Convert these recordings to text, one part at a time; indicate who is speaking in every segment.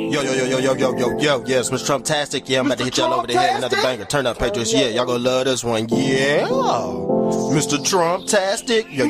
Speaker 1: Yeah, it's Mr. Trump-tastic. Yeah, I'm about to hit y'all over the head with another banger. Turn up, Patriots. Yeah, y'all gonna love this one. Yeah. Mr. Trump-tastic. Yeah.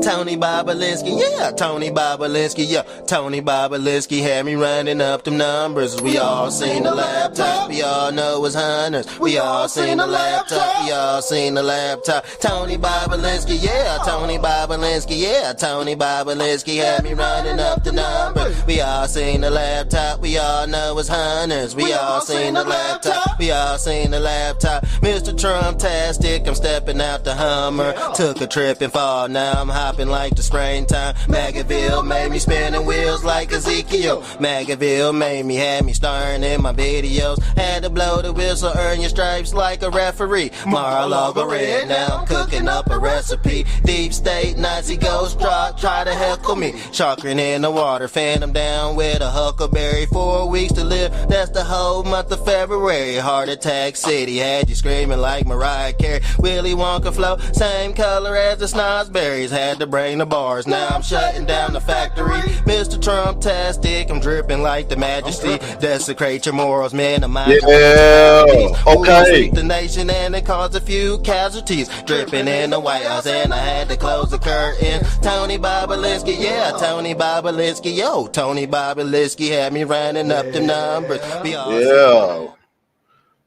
Speaker 1: Tony Bobolinsky. Yeah, Tony Bobolinsky. Yeah, Tony Bobolinsky had me running up them numbers. We all seen the laptop. We all know it's hunters. We all seen the laptop. We all seen the laptop. Tony Bobolinsky. Yeah, Tony Bobolinsky. Yeah, Tony Bobolinsky had me running up the numbers. We all seen the laptop. We all know it's hunters. We all seen the laptop. We all seen the laptop. Mr. Trump-tastic, I'm stepping out the Hummer. Took a trip and fall, now I'm hopping like the springtime. Magaville made me spinning wheels like Ezekiel. Magaville had me starring in my videos. Had to blow the whistle, earn your stripes like a referee. Mar-a-Lago red, now I'm cooking up a recipe. Deep state, Nazi ghost drop, try to heckle me. Chakrin in the water, phantom down with a huckleberry. 4 weeks to live, that's the whole month of February. Heart attack city, had you screaming like Mariah Carey. Willy Wonka flow, same color as the snozberries. Had to bring the bars, now I'm shutting down the factory. Mr. Trump-tastic, I'm dripping like the majesty. Desecrate your morals, minimize
Speaker 2: okay.
Speaker 1: The nation and it caused a few casualties. Dripping in the White House and I had to close the curtain. Tony Bobolinsky, yeah, Tony Bobolinsky, yo, Tony Bobolinsky had me running up the numbers.
Speaker 2: Yeah.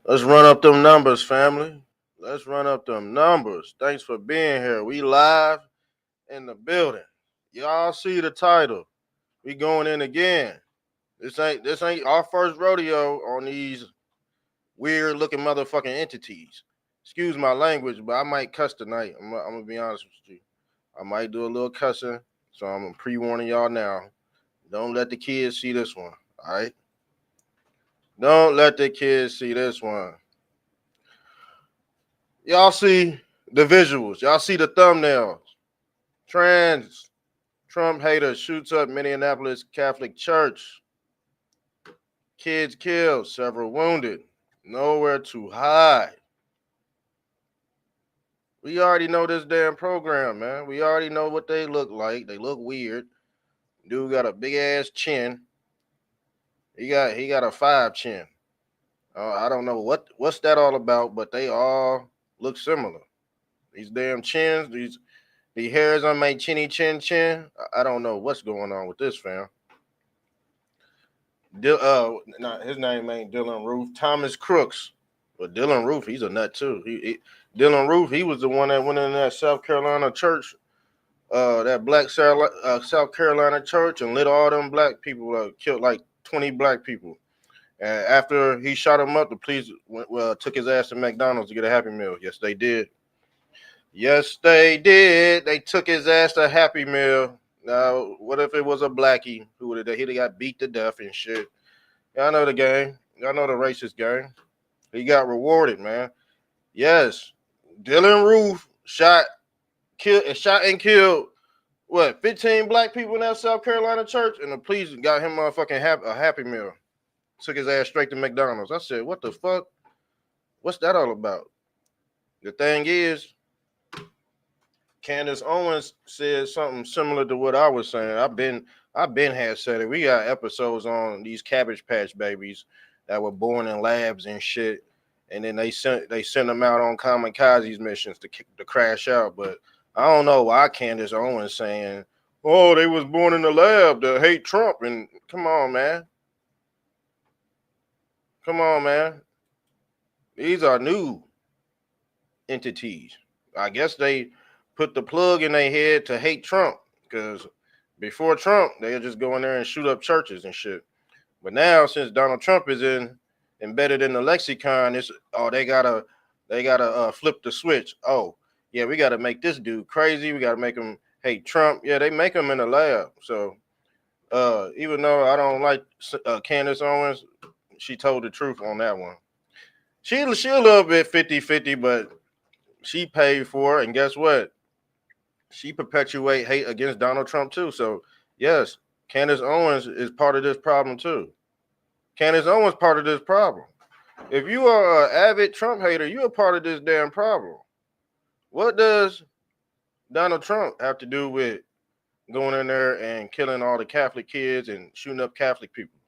Speaker 2: Let's run up them numbers, family. Let's run up them numbers. Thanks for being here. We live in the building. Y'all see the title. We going in again. This ain't our first rodeo on these weird looking motherfucking entities. Excuse my language, but I might cuss tonight. I'm gonna be honest with you. I might do a little cussing, so I'm pre-warning y'all now. Don't let the kids see this one, all right? Don't let the kids see this one. Y'all see the visuals. Y'all see the thumbnails. Trans Trump hater shoots up Minneapolis Catholic Church. Kids killed, several wounded. Nowhere to hide. We already know this damn program, man. We already know what they look like. They look weird. Dude got a big ass chin. He got a 5 chin. I don't know what's that all about, but they all look similar. These damn chins, the hairs on my chinny chin. I don't know what's going on with this, fam. His name ain't Dylan Roof. Thomas Crooks. But Dylan Roof, he's a nut too. Dylan Roof, he was the one that went in that South Carolina church, that black South Carolina church, and lit all them black people, killed like 20 black people. And after he shot him up, the police took his ass to McDonald's to get a Happy Meal. Yes, they did. Yes, they did. They took his ass to Happy Meal. Now, what if it was a blackie who would have got beat to death and shit? Y'all know the game. Y'all know the racist game. He got rewarded, man. Yes, Dylan Roof shot and killed 15 black people in that South Carolina church, and the police got him a Happy Meal. Took his ass straight to McDonald's. I said, what the fuck? What's that all about? The thing is, Candace Owens said something similar to what I was saying. I've been had said it. We got episodes on these Cabbage Patch babies that were born in labs and shit, and then they sent them out on kamikaze missions to crash out. But I don't know why Candace Owens saying, "Oh, they was born in the lab to hate Trump." And come on, man. These are new entities. I guess they put the plug in their head to hate Trump, because before Trump, they'll just go in there and shoot up churches and shit. But now, since Donald Trump is embedded in the lexicon, they gotta flip the switch. Oh, yeah, we gotta make this dude crazy. We gotta make him hate Trump. Yeah, they make him in the lab. So even though I don't like Candace Owens, she told the truth on that one. She a little bit 50-50, but she paid for it, and guess what? She perpetuate hate against Donald Trump too. So yes, Candace Owens is part of this problem too. Candace Owens part of this problem. If you are an avid Trump hater, you're a part of this damn problem. What does Donald Trump have to do with going in there and killing all the Catholic kids and shooting up Catholic people?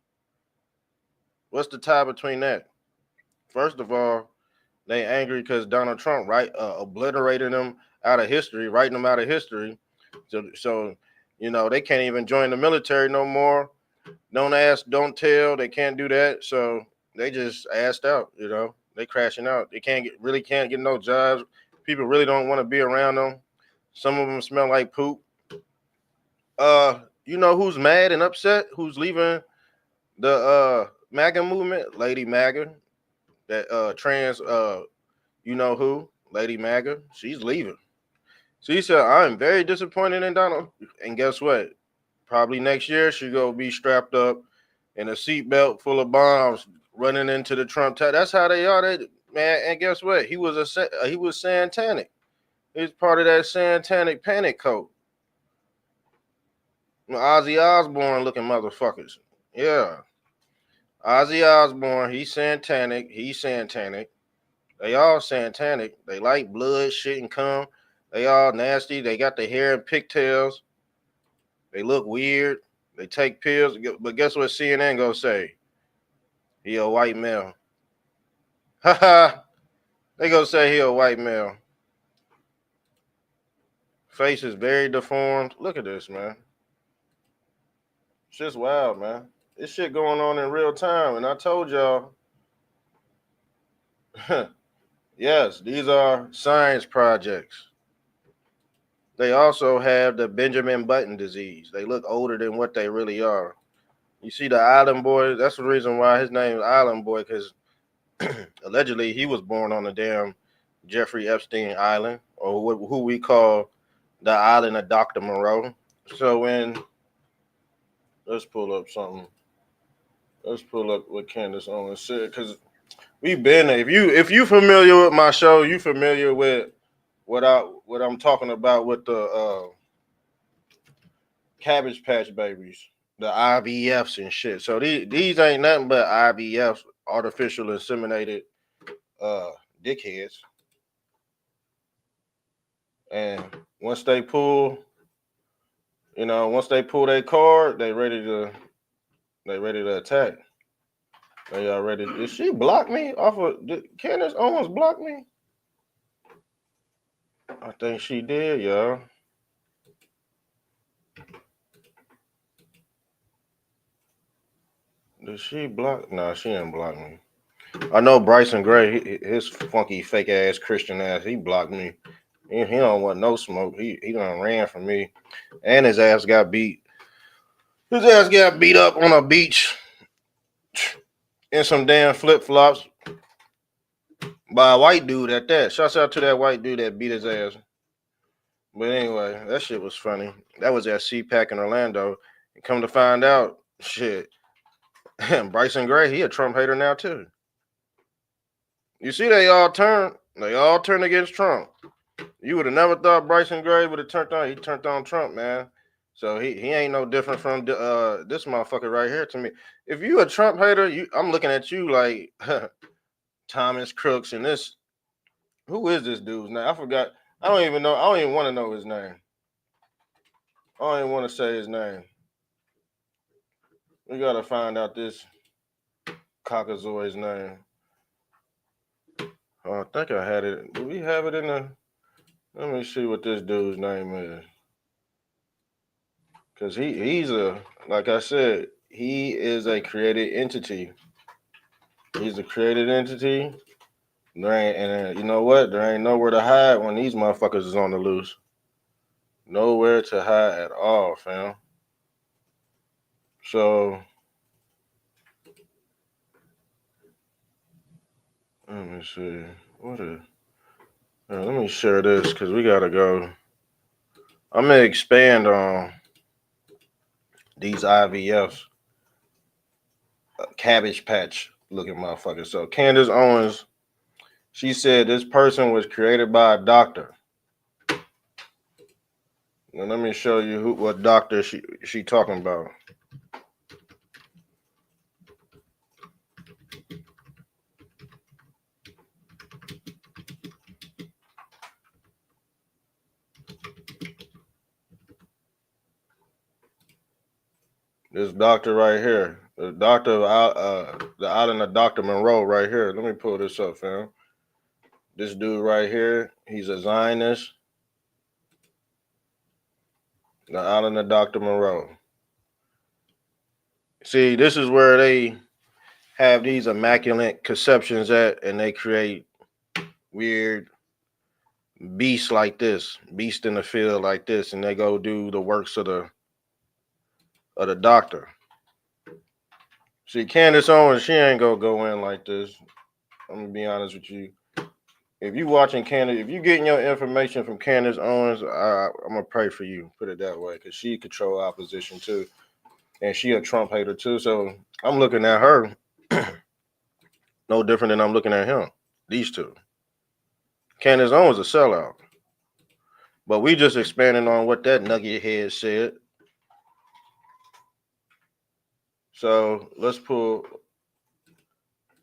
Speaker 2: What's the tie between that? First of all, they angry because Donald Trump obliterated them out of history, writing them out of history. So they can't even join the military no more. Don't ask, don't tell. They can't do that. So they just asked out. They crashing out. They really can't get no jobs. People really don't want to be around them. Some of them smell like poop. Who's mad and upset? Who's leaving the MAGA movement? Lady MAGA, that trans you know who? Lady MAGA. She's leaving. She said, I'm very disappointed in Donald. And guess what? Probably next year she gonna be strapped up in a seatbelt full of bombs running into the Trump tower. That's how they are. Man, and guess what? He was satanic. He's part of that satanic panic code. Ozzy Osbourne looking motherfuckers. Yeah. Ozzy Osbourne, he's satanic. They all satanic. They like blood, shit, and cum. They all nasty. They got the hair and pigtails. They look weird. They take pills. But guess what CNN gonna say? He a white male. Haha. They gonna say he a white male. Face is very deformed. Look at this, man. It's just wild, man. This shit going on in real time. And I told y'all, yes, these are science projects. They also have the Benjamin Button disease. They look older than what they really are. You see the Island Boy? That's the reason why his name is Island Boy, because allegedly he was born on the damn Jeffrey Epstein Island, or who we call the island of Dr. Moreau. So let's pull up something. Let's pull up what Candace Owens said, because we've been there. If you familiar with my show, you familiar with what I'm talking about with the Cabbage Patch Babies, the IVFs and shit. So these ain't nothing but IVFs, artificial inseminated dickheads. And once they pull their card, they ready to attack. They already. Did she block me off of? Did Candace Owens block me? I think she did, y'all. Did she block? Nah, she didn't block me. I know Bryson Gray, his funky fake ass Christian ass, he blocked me. He don't want no smoke. He done ran from me, and his ass got beat. His ass got beat up on a beach in some damn flip flops by a white dude at that. Shouts out to that white dude that beat his ass. But anyway, that shit was funny. That was at CPAC in Orlando. And come to find out, shit, Bryson Gray, he a Trump hater now too. You see, they all turn against Trump. You would have never thought Bryson Gray would have turned on. He turned on Trump, man. So he ain't no different from this motherfucker right here to me. If you a Trump hater, I'm looking at you like Thomas Crooks and this. Who is this dude's name? I forgot. I don't even know. I don't even want to know his name. I don't even want to say his name. We gotta find out this cockazoid's name. Oh, I think I had it. Do we have it in the? Let me see what this dude's name is. Cause he's like I said, he is a created entity. He's a created entity. You know what? There ain't nowhere to hide when these motherfuckers is on the loose. Nowhere to hide at all, fam. So let me see. Let me share this because we gotta go. I'm gonna expand on these IVFs, Cabbage Patch looking motherfuckers. So Candace Owens, she said this person was created by a doctor. Now let me show you what doctor she talking about. This doctor right here, the doctor of the island of Dr. Monroe right here. Let me pull this up, fam. This dude right here, he's a Zionist. The island of Dr. Monroe. See, this is where they have these immaculate conceptions at, and they create weird beasts like this, beast in the field like this, and they go do the works of the doctor. See, Candace Owens, she ain't gonna go in like this. I'm gonna be honest with you. If you watching Candace, if you getting your information from Candace Owens, I'm gonna pray for you. Put it that way, because she control opposition too, and she a Trump hater too. So I'm looking at her no different than I'm looking at him. These two. Candace Owens a sellout, but we just expanding on what that nugget head said. So let's pull.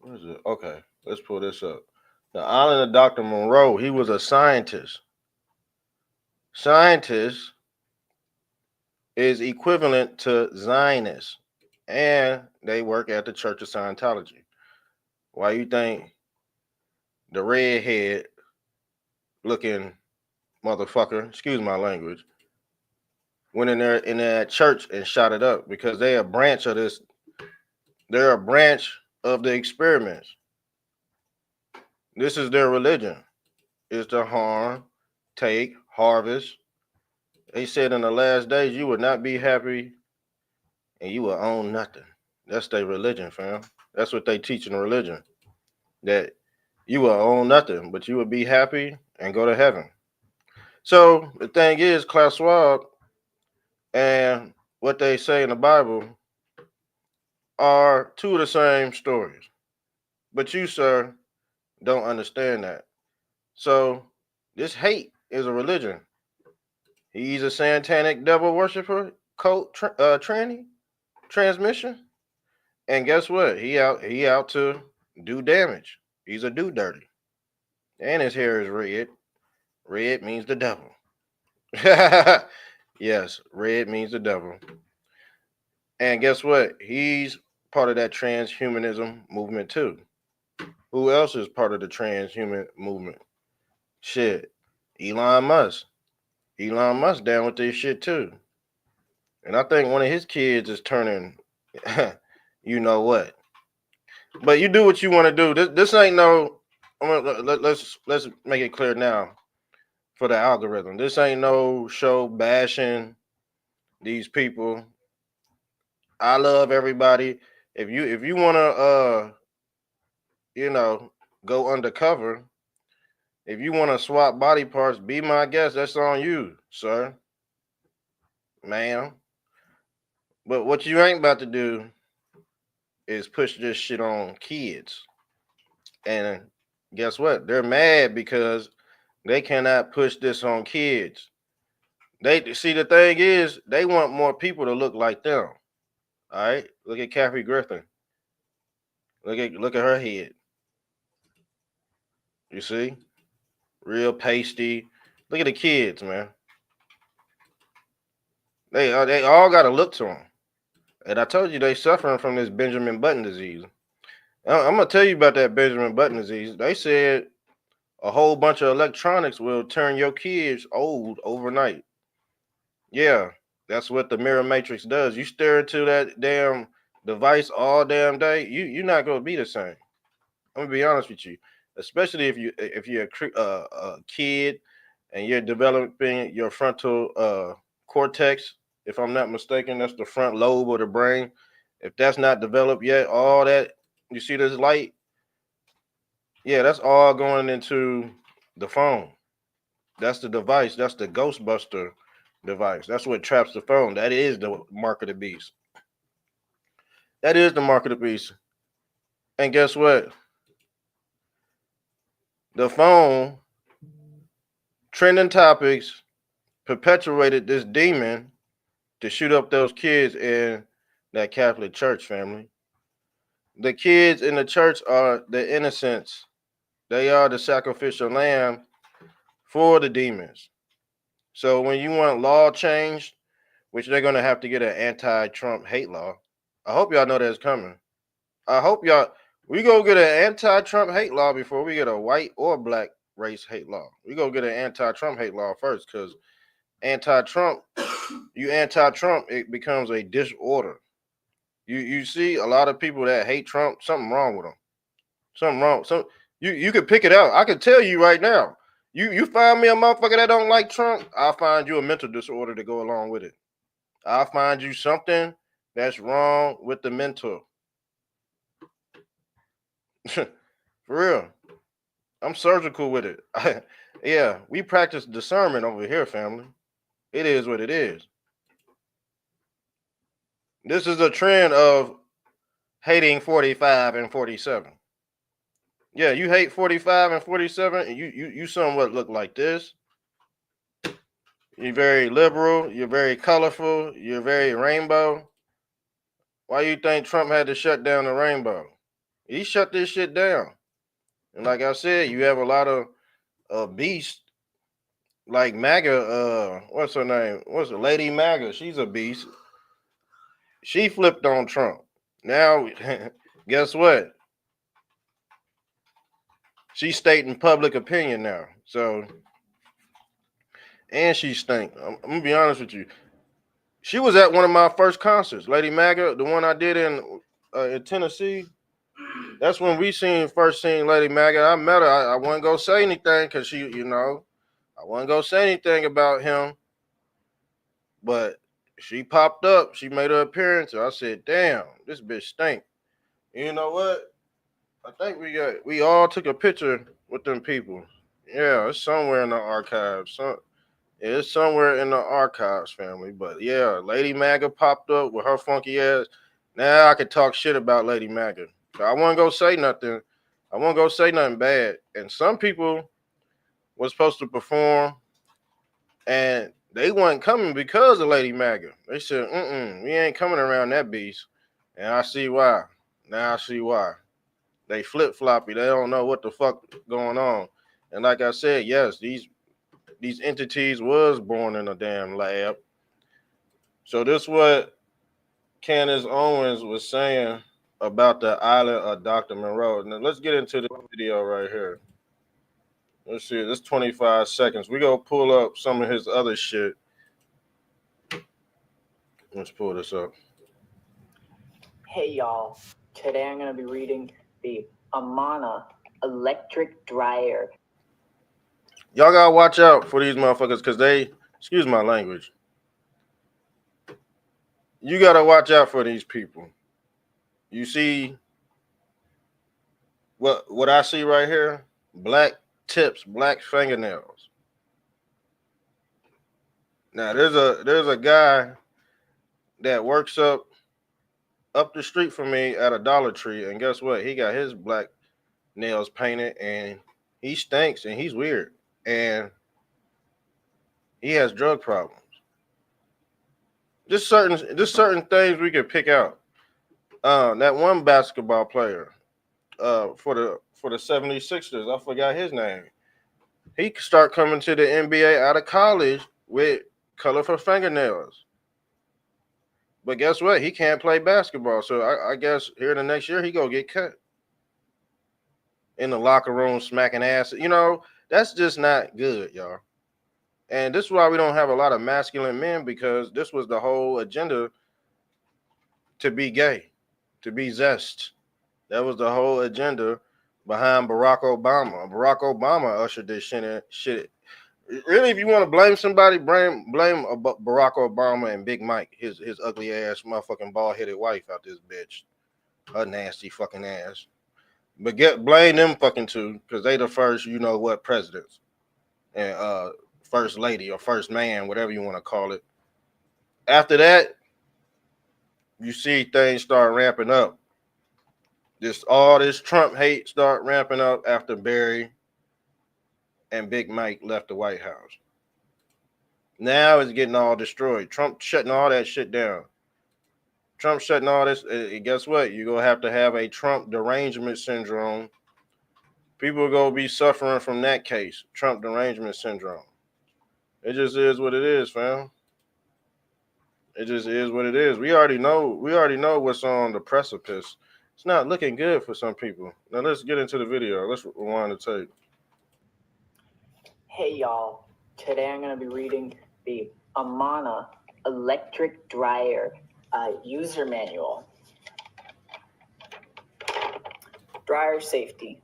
Speaker 2: What is it? Okay, let's pull this up. The island of Dr. Monroe, he was a scientist. Scientist is equivalent to Zionist, and they work at the Church of Scientology. Why you think the redhead looking motherfucker, excuse my language, went in there in that church and shot it up? Because they're a branch of this, they're a branch of the experiments. This is their religion. Is to harm, take, harvest. They said in the last days you would not be happy and you will own nothing. That's their religion, fam. That's what they teach in religion. That you will own nothing, but you will be happy and go to heaven. So the thing is, Klaus Schwab and what they say in the Bible are two of the same stories. But you, sir, don't understand that. So this hate is a religion. He's a satanic devil worshiper, cult tranny, transmission. And guess what? He out to do damage. He's a do dirty. And his hair is red. Red means the devil. Yes, red means the devil. And guess what? He's part of that transhumanism movement too. Who else is part of the transhuman movement? Shit. Elon Musk. Elon Musk down with this shit too. And I think one of his kids is turning you know what. But you do what you want to do. This ain't no let's make it clear now for the algorithm. This ain't no show bashing these people. I love everybody. If you want to you know, go undercover, if you want to swap body parts, be my guest. That's on you, sir. Ma'am. But what you ain't about to do is push this shit on kids. And guess what? They're mad because they cannot push this on kids. They see the thing is they want more people to look like them. All right. Look at Kathy Griffin. Look at her head. You see? Real pasty. Look at the kids, man. They all got to look to them. And I told you they suffering from this Benjamin Button disease. I'm gonna tell you about that Benjamin Button disease. They said a whole bunch of electronics will turn your kids old overnight. Yeah, that's what the mirror matrix does. You stare into that damn device all damn day, you're not gonna be the same. I'm gonna be honest with you, especially if you're a kid and you're developing your frontal cortex. If I'm not mistaken, that's the front lobe of the brain. If that's not developed yet, all that you see this light, yeah, that's all going into the phone. That's the device. That's the Ghostbuster device. That's what traps the phone. That is the mark of the beast. That is the mark of the beast. And guess what? The phone trending topics perpetuated this demon to shoot up those kids in that Catholic Church family. The kids in the church are the innocents. They are the sacrificial lamb for the demons. So when you want law changed, which they're gonna have to get an anti-Trump hate law. I hope y'all know that's coming. I hope y'all we go get an anti-Trump hate law before we get a white or black race hate law. We go get an anti-Trump hate law first, because anti-Trump, you anti-Trump, it becomes a disorder. You see a lot of people that hate Trump, something wrong with them. Something wrong. So you could pick it out. I can tell you right now. You find me a motherfucker that don't like Trump, I'll find you a mental disorder to go along with it. I'll find you something that's wrong with the mental. For real. I'm surgical with it. Yeah, we practice discernment over here, family. It is what it is. This is a trend of hating 45 and 47. Yeah, you hate 45 and 47, and you somewhat look like this. You're very liberal, you're very colorful, you're very rainbow. Why you think Trump had to shut down the rainbow? He shut this shit down. And like I said, you have a lot of beasts like MAGA, what's her name? What's it? Lady MAGA. She's a beast. She flipped on Trump. Now, guess what? She's stating public opinion now. So, and she stink. I'm gonna be honest with you. She was at one of my first concerts, Lady MAGA, the one I did in Tennessee. That's when we first seen Lady MAGA. I met her. I wasn't gonna say anything because she, I wasn't gonna say anything about him. But she popped up. She made her appearance. And I said, "Damn, this bitch stink." And you know what? I think we all took a picture with them people. Yeah, it's somewhere in the archives. It's somewhere in the archives, family. But yeah, Lady MAGA popped up with her funky ass. Now I could talk shit about Lady MAGA. I wasn't gonna say nothing. I wasn't gonna say nothing bad. And some people was supposed to perform, and they wasn't coming because of Lady MAGA. They said, we ain't coming around that beast. And I see why. Now I see why. They flip-floppy. They don't know what the fuck going on. And like I said, yes, these entities was born in a damn lab. So this what Candace Owens was saying about the island of Dr. Monroe. Now let's get into this video right here. Let's see, this 25 seconds. We gonna pull up some of his other shit. Let's pull this up.
Speaker 3: Hey y'all, today I'm going to be reading the Amana electric dryer.
Speaker 2: Y'all gotta watch out for these motherfuckers because they, excuse my language, you gotta watch out for these people. You see what I see right here? Black tips, black fingernails. Now there's a guy that works up the street from me at a Dollar Tree, and guess what? He got his black nails painted, and he stinks, and he's weird, and he has drug problems. Just certain things we can pick out. That one basketball player, for the 76ers, I forgot his name. He start coming to the NBA out of college with colorful fingernails. But guess what? He can't play basketball. So I guess here the next year he go get cut. In the locker room smacking ass. That's just not good, y'all. And this is why we don't have a lot of masculine men, because this was the whole agenda to be gay, to be zest. That was the whole agenda behind Barack Obama. Barack Obama ushered this shit. Really, if you want to blame somebody, blame Barack Obama and Big Mike, his ugly ass motherfucking bald headed wife out this bitch, her nasty fucking ass. But blame them fucking too, because they the first, presidents and first lady or first man, whatever you want to call it. After that, you see things start ramping up. All this Trump hate start ramping up after Barry and Big Mike left the White House. Now it's getting all destroyed. Trump shutting all that shit down. Trump shutting all this. Guess what? You're going to have a Trump derangement syndrome. People are going to be suffering from that case, Trump derangement syndrome. It just is what it is, fam. It just is what it is. We already know. We already know what's on the precipice. It's not looking good for some people. Now let's get into the video. Let's rewind the tape.
Speaker 3: Hey y'all, today I'm going to be reading the Amana electric dryer user manual. Dryer safety.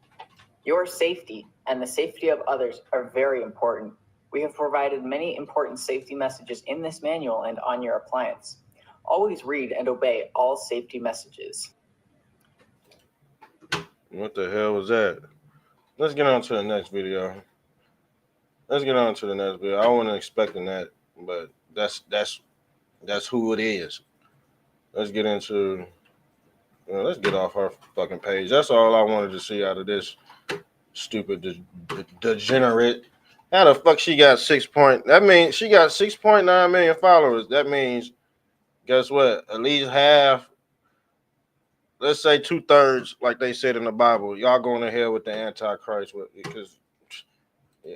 Speaker 3: Your safety and the safety of others are very important. We have provided many important safety messages in this manual and on your appliance. Always read and obey all safety messages.
Speaker 2: What the hell was that? Let's get on to the next video. Let's get on to the next video. I wasn't expecting that, but that's who it is. Let's get into. Let's get off our fucking page. That's all I wanted to see out of this stupid degenerate. How the fuck she got 6 point? That means she got 6.9 million followers. That means, guess what? At least half, let's say 2/3, like they said in the Bible. Y'all going to hell with the Antichrist because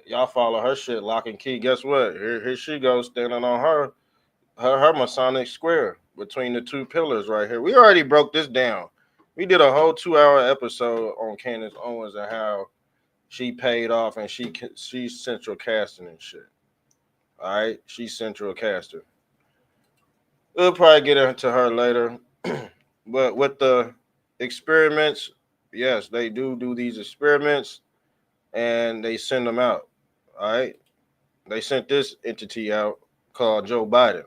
Speaker 2: y'all follow her shit lock and key. Guess what? Here she goes standing on her Masonic square between the two pillars right here. We already broke this down. We did a whole 2-hour episode on Candace Owens and how she paid off and she's central casting and shit. All right, she's central caster. We'll probably get into her later, but with the experiments, yes, they do these experiments and they send them out. All right, they sent this entity out called Joe Biden.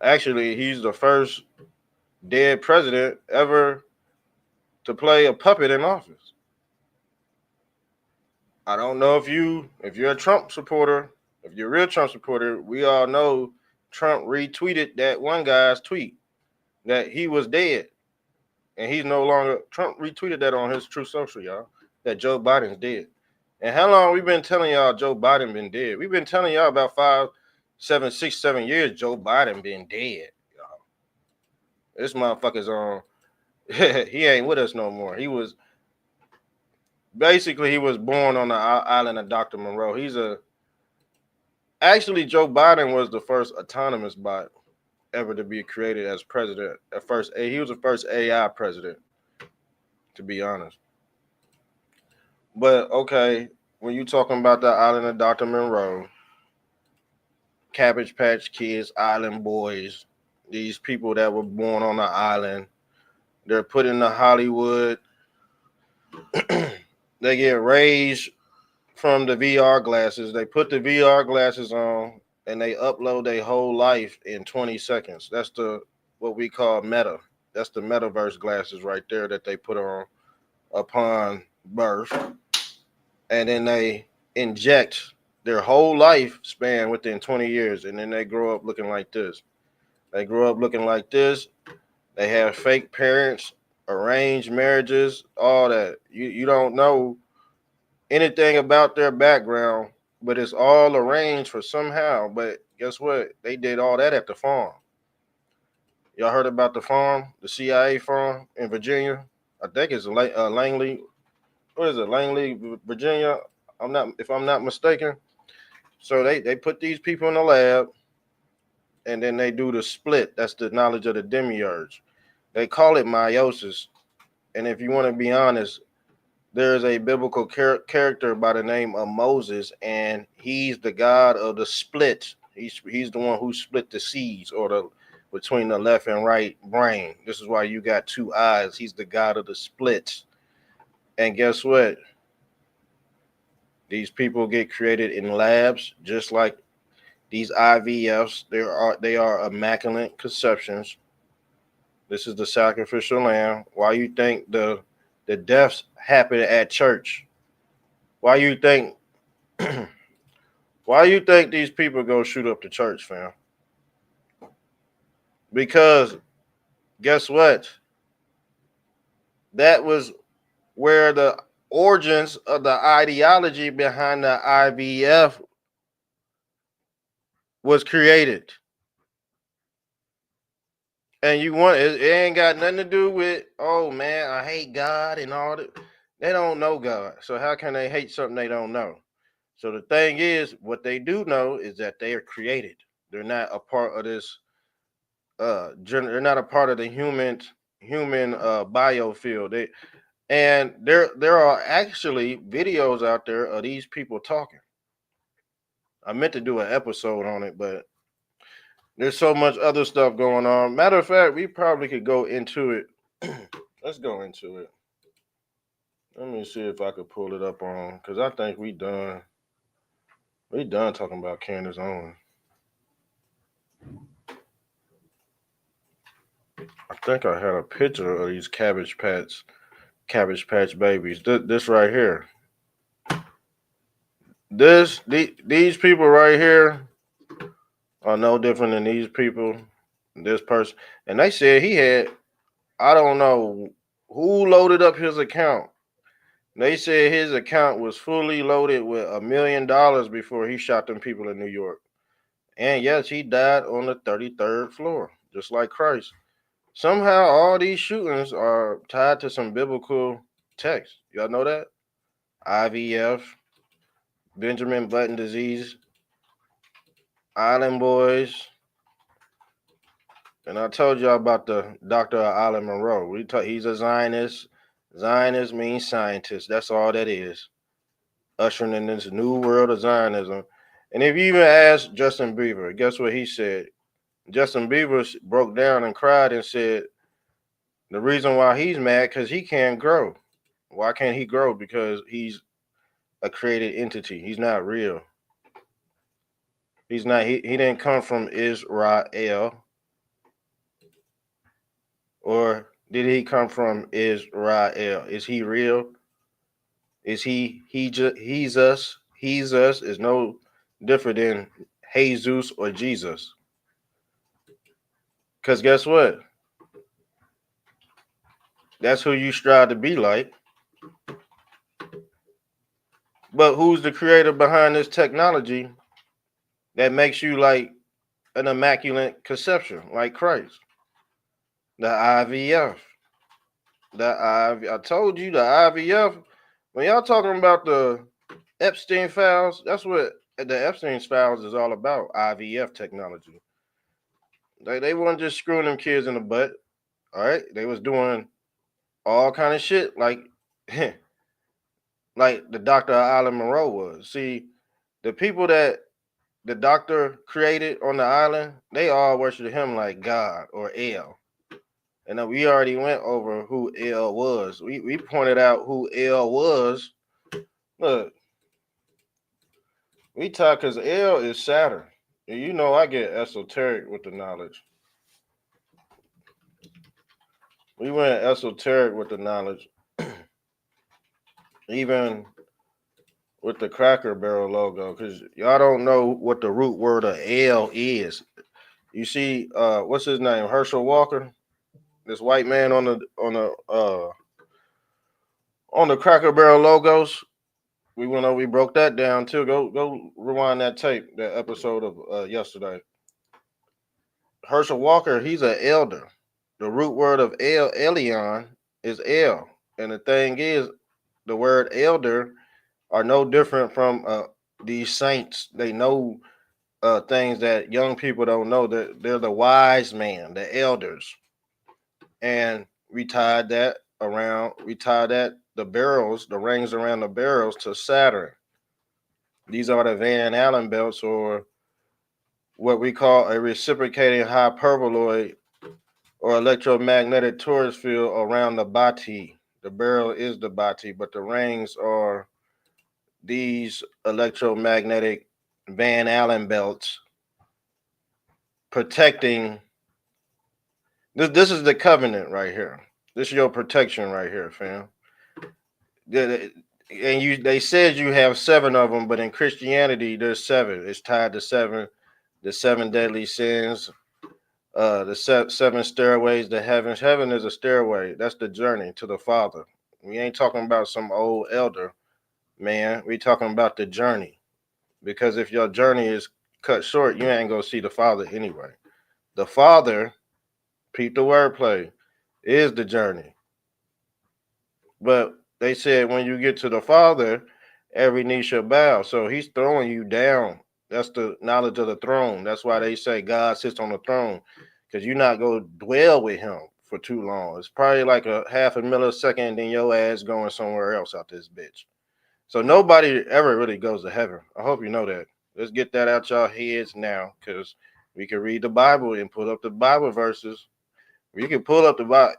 Speaker 2: Actually, he's the first dead president ever to play a puppet in office. I don't know if you're a Trump supporter, if you're a real Trump supporter, we all know Trump retweeted that one guy's tweet that he was dead. And he's no longer, Trump retweeted that on his True Social, y'all, that Joe Biden's dead. And how long we been telling y'all Joe Biden been dead? We've been telling y'all about 6, 7 years Joe Biden been dead, y'all. This motherfucker's on, he ain't with us no more. He was born on the island of Dr. Monroe. Actually, Joe Biden was the first autonomous bot ever to be created as president. He was the first AI president, to be honest. But okay, when you talking about the island of Dr. Monroe, Cabbage Patch Kids, Island Boys, these people that were born on the island, they're put into Hollywood. They get raised from the VR glasses. They put the VR glasses on and they upload their whole life in 20 seconds. That's what we call meta. That's the metaverse glasses right there that they put on upon birth. And then they inject their whole life span within 20 years. And then they grow up looking like this. They have fake parents, arranged marriages, all that. You don't know anything about their background, but it's all arranged for somehow. But guess what? They did all that at the farm. Y'all heard about the farm, the CIA farm in Virginia? I think it's Langley. What is it? Langley, Virginia. If I'm not mistaken. So they put these people in the lab, and then they do the split. That's the knowledge of the demiurge. They call it meiosis. And if you want to be honest, there is a biblical character by the name of Moses, and he's the god of the split. He's the one who split the seeds between the left and right brain. This is why you got two eyes. He's the god of the splits. And guess what? These people get created in labs, just like these IVFs. They are immaculate conceptions. This is the sacrificial lamb. Why you think the deaths happen at church? Why you think these people go shoot up the church, fam? Because guess what? That was where the origins of the ideology behind the IVF was created. And it ain't got nothing to do with, oh man, I hate God and all that. They don't know God. So how can they hate something they don't know? So the thing is, what they do know is that they are created. They're not a part of this they're not a part of the human biofield. There are actually videos out there of these people talking. I meant to do an episode on it, but there's so much other stuff going on. Matter of fact, we probably could go into it. Let's go into it. Let me see if I could pull it up on, because I think we done. We done talking about Candace Owens. I think I had a picture of these Cabbage Patch babies. This right here. These people right here are no different than these people. This person, and they said he had. I don't know who loaded up his account. They said his account was fully loaded with $1 million before he shot them people in New York. And yes, he died on the 33rd floor, just like Christ. Somehow, all these shootings are tied to some biblical text. Y'all know that? IVF, Benjamin Button disease, Island Boys. And I told y'all about the Dr. Island Monroe. He's a Zionist. Zionist means scientist. That's all that is. Ushering in this new world of Zionism. And if you even ask Justin Bieber, guess what he said? Justin Bieber broke down and cried and said the reason why he's mad because he can't grow. Why can't he grow? Because he's a created entity. He's not real. He's not. He didn't come from Israel. Or did he come from Israel? Is he real? Is he's us? He's us is no different than Jesus or Jesus. Because guess what? That's who you strive to be like. But who's the creator behind this technology that makes you like an immaculate conception, like Christ? The IVF. I told you the IVF. When y'all talking about the Epstein files, that's what the Epstein files is all about. IVF technology. They weren't just screwing them kids in the butt. All right, they was doing all kind of shit like like the Dr. Island Monroe was. See, the people that the doctor created on the island, they all worshiped him like God or El. And then we already went over who El was. We pointed out who El was. Look, we talk because El is Saturn. And you know I get esoteric with the knowledge. We went esoteric with the knowledge. Even with the Cracker Barrel logo, because y'all don't know what the root word of L is. You see, what's his name? Herschel Walker, this white man on the Cracker Barrel logos. We broke that down too. Go rewind that tape, that episode of yesterday. Herschel Walker, he's an elder. The root word of Elion is El, and the thing is, the word elder are no different from these saints. They know things that young people don't know. They're the wise man, the elders. And we tied that the barrels, the rings around the barrels to Saturn. These are the Van Allen belts, or what we call a reciprocating hyperboloid or electromagnetic torus field around the bati. The barrel is the bati, but the rings are these electromagnetic Van Allen belts protecting. This is the covenant right here. This is your protection right here, fam. And they said you have 7 of them, but in Christianity there's 7. It's tied to 7, the 7 deadly sins, the 7 stairways to heaven. Heaven is a stairway. That's the journey to the Father. We ain't talking about some old elder, man. We talking about the journey. Because if your journey is cut short, you ain't gonna see the Father anyway. The Father, peep the wordplay, is the journey. But they said when you get to the Father, every knee shall bow. So he's throwing you down. That's the knowledge of the throne. That's why they say God sits on the throne. because you're not going to dwell with him for too long. It's probably like a half a millisecond, and then your ass going somewhere else out this bitch. So nobody ever really goes to heaven. I hope you know that. Let's get that out y'all heads now, because we can read the Bible and pull up the Bible verses. We can pull up the Bible.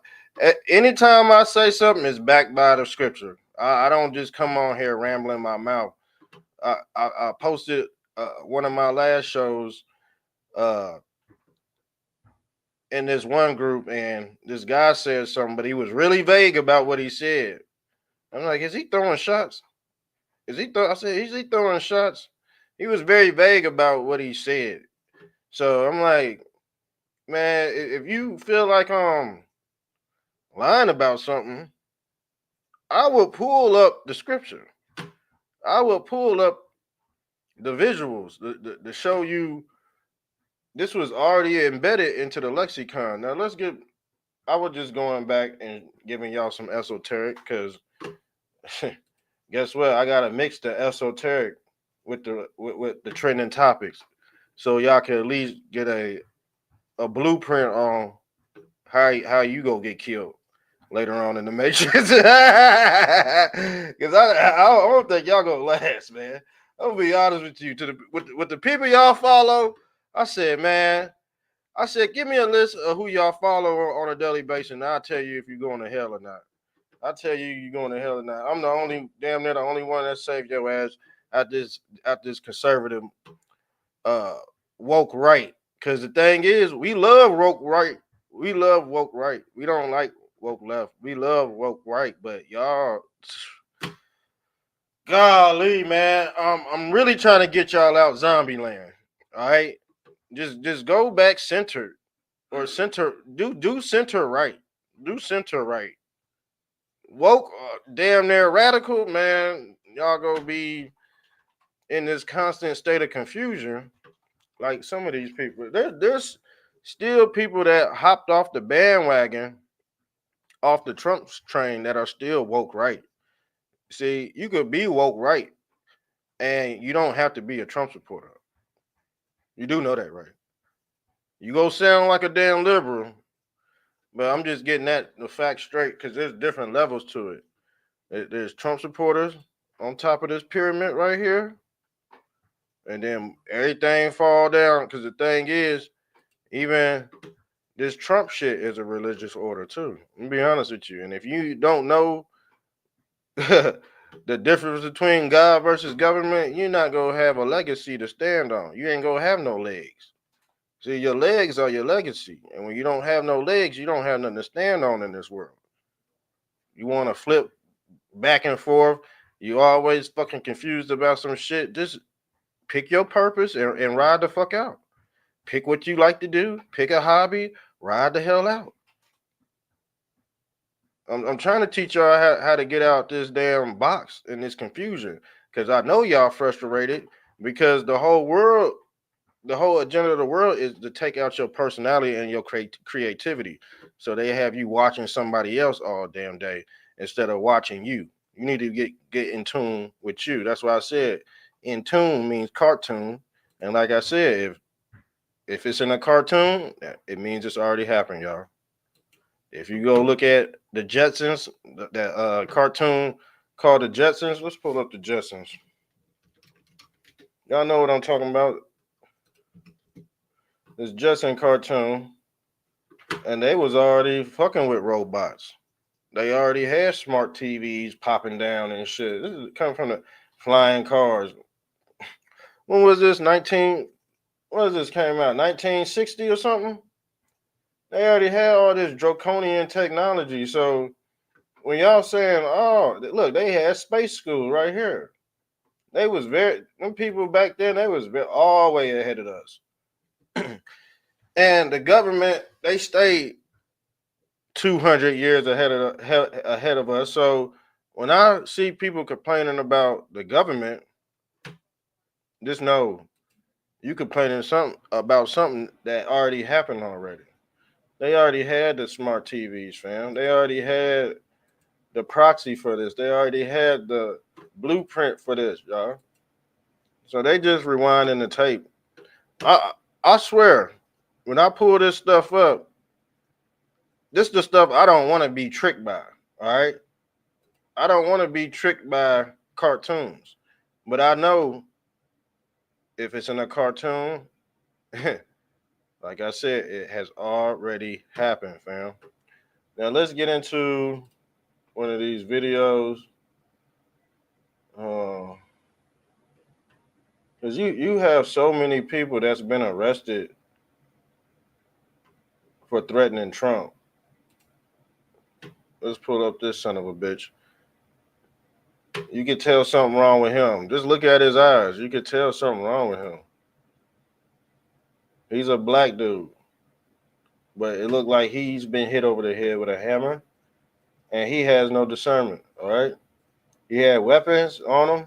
Speaker 2: Anytime I say something, it's backed by the scripture. I don't just come on here rambling my mouth. I posted one of my last shows in this one group, and this guy said something, but he was really vague about what he said. I'm like, is he throwing shots? I said, is he throwing shots? He was very vague about what he said. So I'm like, man, if you feel like lying about something, I will pull up the scripture. I will pull up the visuals to show you this was already embedded into the lexicon. Now I was just going back and giving y'all some esoteric, because guess what? I gotta mix the esoteric with the trending topics, so y'all can at least get a blueprint on how you go get killed later on in the Matrix. Because I don't think y'all gonna last, man. I'm gonna be honest with you. With the people y'all follow, I said, give me a list of who y'all follow on a daily basis, and I'll tell you if you're going to hell or not. I'll tell you you're going to hell or not. I'm damn near the only one that saved your ass at this conservative woke right. Because the thing is, we love woke right. We love woke right. We don't like woke left. We love woke right. But y'all, golly, man, I'm really trying to get y'all out zombie land. All right, just go back centered, or center. Do center right. Do center right. Woke, damn near radical, man. Y'all gonna be in this constant state of confusion. Like some of these people, there's still people that hopped off the bandwagon, off the Trump train, that are still woke right. See, you could be woke right, and you don't have to be a Trump supporter. You do know that, right? You go sound like a damn liberal, but I'm just getting the fact straight, because there's different levels to it. There's Trump supporters on top of this pyramid right here, and then everything fall down, because the thing is, even this Trump shit is a religious order too. Let me be honest with you. And if you don't know the difference between God versus government, you're not gonna have a legacy to stand on. You ain't gonna have no legs. See, your legs are your legacy. And when you don't have no legs, you don't have nothing to stand on in this world. You want to flip back and forth. You always fucking confused about some shit. Just pick your purpose and ride the fuck out. Pick what you like to do. Pick a hobby. Ride the hell out. I'm trying to teach y'all how to get out this damn box and this confusion, because I know y'all frustrated, because the whole agenda of the world is to take out your personality and your creativity. So they have you watching somebody else all damn day instead of watching you. You need to get in tune with you. That's why I said in tune means cartoon. And like I said, if it's in a cartoon, it means it's already happened, y'all. If you go look at the Jetsons, that cartoon called the Jetsons, let's pull up the Jetsons. Y'all know what I'm talking about. This Jetson cartoon, and they was already fucking with robots. They already had smart TVs popping down and shit. This is coming from the flying cars. When was this? What is this came out? 1960 or something? They already had all this draconian technology. So when y'all saying, oh, look, they had space school right here. They was them people back then, they was all way ahead of us. And the government, they stayed 200 years ahead of us. So when I see people complaining about the government, just know you complaining about something that already happened already. They already had the smart TVs, fam. They already had the proxy for this. They already had the blueprint for this, y'all. So they just rewinding the tape. I swear, when I pull this stuff up, this is the stuff I don't want to be tricked by. All right. I don't want to be tricked by cartoons. But I know if it's in a cartoon, like I said, it has already happened, fam. Now let's get into one of these videos. Because you have so many people that's been arrested for threatening Trump. Let's pull up this son of a bitch. You could tell something wrong with him. Just look at his eyes. You could tell something wrong with him. He's a black dude. But it looked like he's been hit over the head with a hammer. And he has no discernment. All right. He had weapons on him.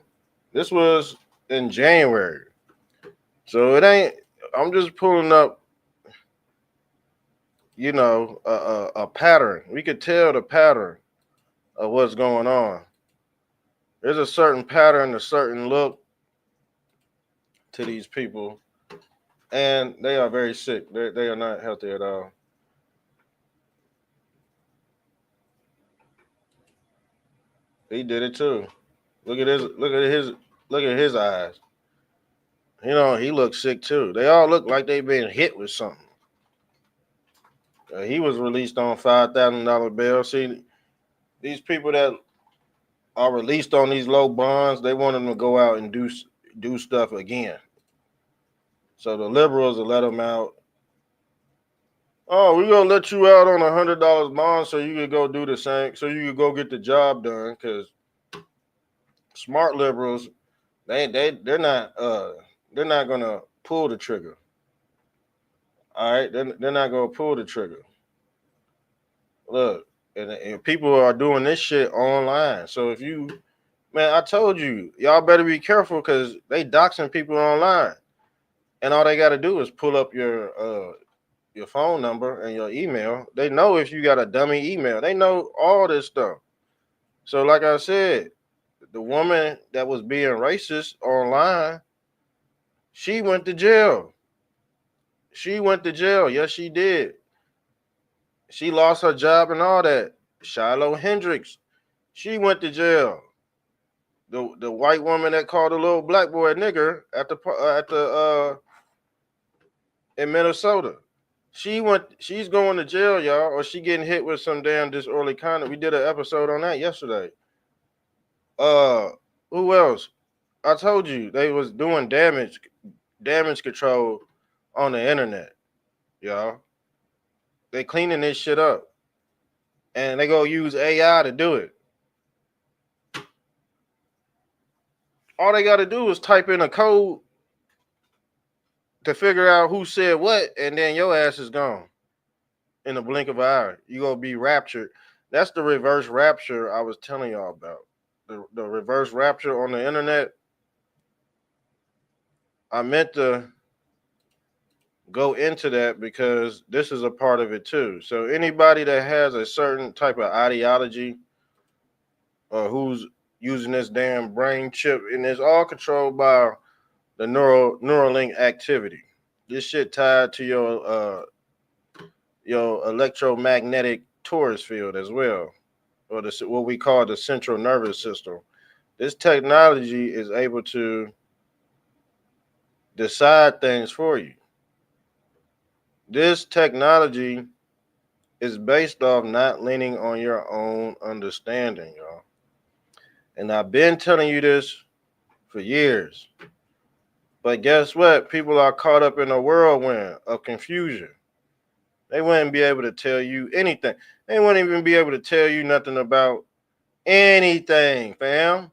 Speaker 2: This was in January. So it ain't, I'm just pulling up, a pattern. We could tell the pattern of what's going on. There's a certain pattern, a certain look to these people, and they are very sick. They are not healthy at all. He did it too. Look at his eyes. He looks sick too. They all look like they've been hit with something. He was released on $5,000 bail. See, these people that are released on these low bonds, they want them to go out and do stuff again. So the liberals will let them out. Oh, we're gonna let you out on $100 bond so you could go do the same, so you could go get the job done. Because smart liberals, they're not gonna pull the trigger. All right, they're not gonna pull the trigger. Look, and people are doing this shit online. So if you, man, I told you, y'all better be careful because they doxing people online, and all they got to do is pull up your phone number and your email. They know if you got a dummy email. They know all this stuff. So like I said, the woman that was being racist online, she went to jail. She went to jail. Yes, she did. She lost her job and all that. Shiloh Hendricks, she went to jail. The white woman that called a little black boy a nigger in Minnesota, she's going to jail, y'all, or she getting hit with some damn disorderly conduct. We did an episode on that yesterday. Who else? I told you they was doing damage control on the internet, y'all. They cleaning this shit up, and they go use AI to do it. All they got to do is type in a code to figure out who said what, and then your ass is gone in the blink of an eye. You gonna be raptured. That's the reverse rapture I was telling y'all about. The reverse rapture on the internet. I meant to go into that because this is a part of it too. So anybody that has a certain type of ideology or who's using this damn brain chip, and it's all controlled by the Neuralink activity. This shit tied to your electromagnetic torus field as well, or what we call the central nervous system. This technology is able to decide things for you. This technology is based off not leaning on your own understanding, y'all. And I've been telling you this for years. But guess what? People are caught up in a whirlwind of confusion. They wouldn't be able to tell you anything. They wouldn't even be able to tell you nothing about anything, fam.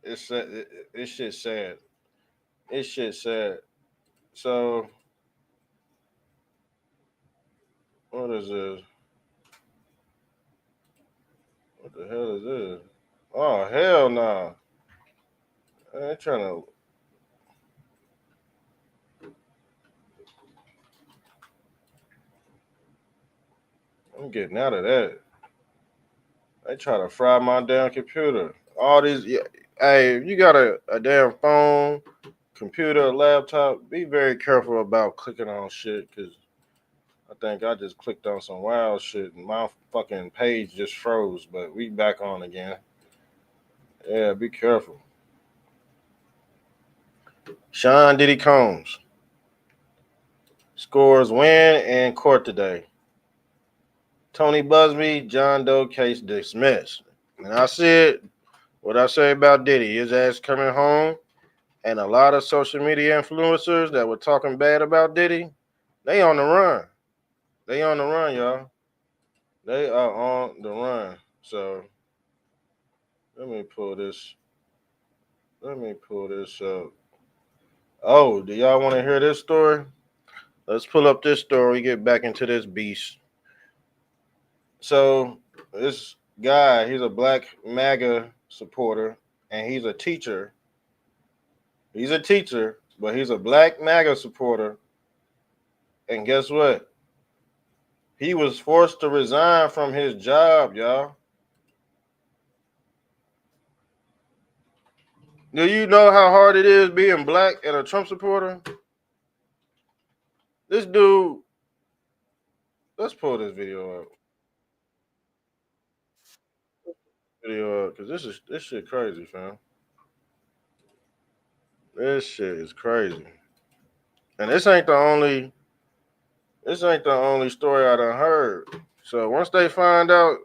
Speaker 2: It's shit sad. It's shit sad. So, what is this? What the hell is this? Oh, hell no. Nah. They're trying to. I'm getting out of that. They try to fry my damn computer. All these. Yeah, hey, if you got a damn phone computer, laptop, be very careful about clicking on shit because I think I just clicked on some wild shit and my fucking page just froze. But we back on again. Yeah, be careful. Sean Diddy Combs scores win in court today. Tony Busby, John Doe case dismissed. And I said what I say about Diddy, his ass coming home, and a lot of social media influencers that were talking bad about Diddy, they on the run. They on the run, y'all. They are on the run. So let me pull this. Let me pull this up. Oh, do y'all want to hear this story? Let's pull up this story. Get back into this beast. So this guy, he's a black MAGA supporter, and he's a teacher. He's a teacher, but he's a black MAGA supporter. And guess what? He was forced to resign from his job, y'all. Do you know how hard it is being black and a Trump supporter? This dude, let's pull this video up. Video up, cause this shit crazy, fam. This shit is crazy. And this ain't the only story I done heard. So once they find out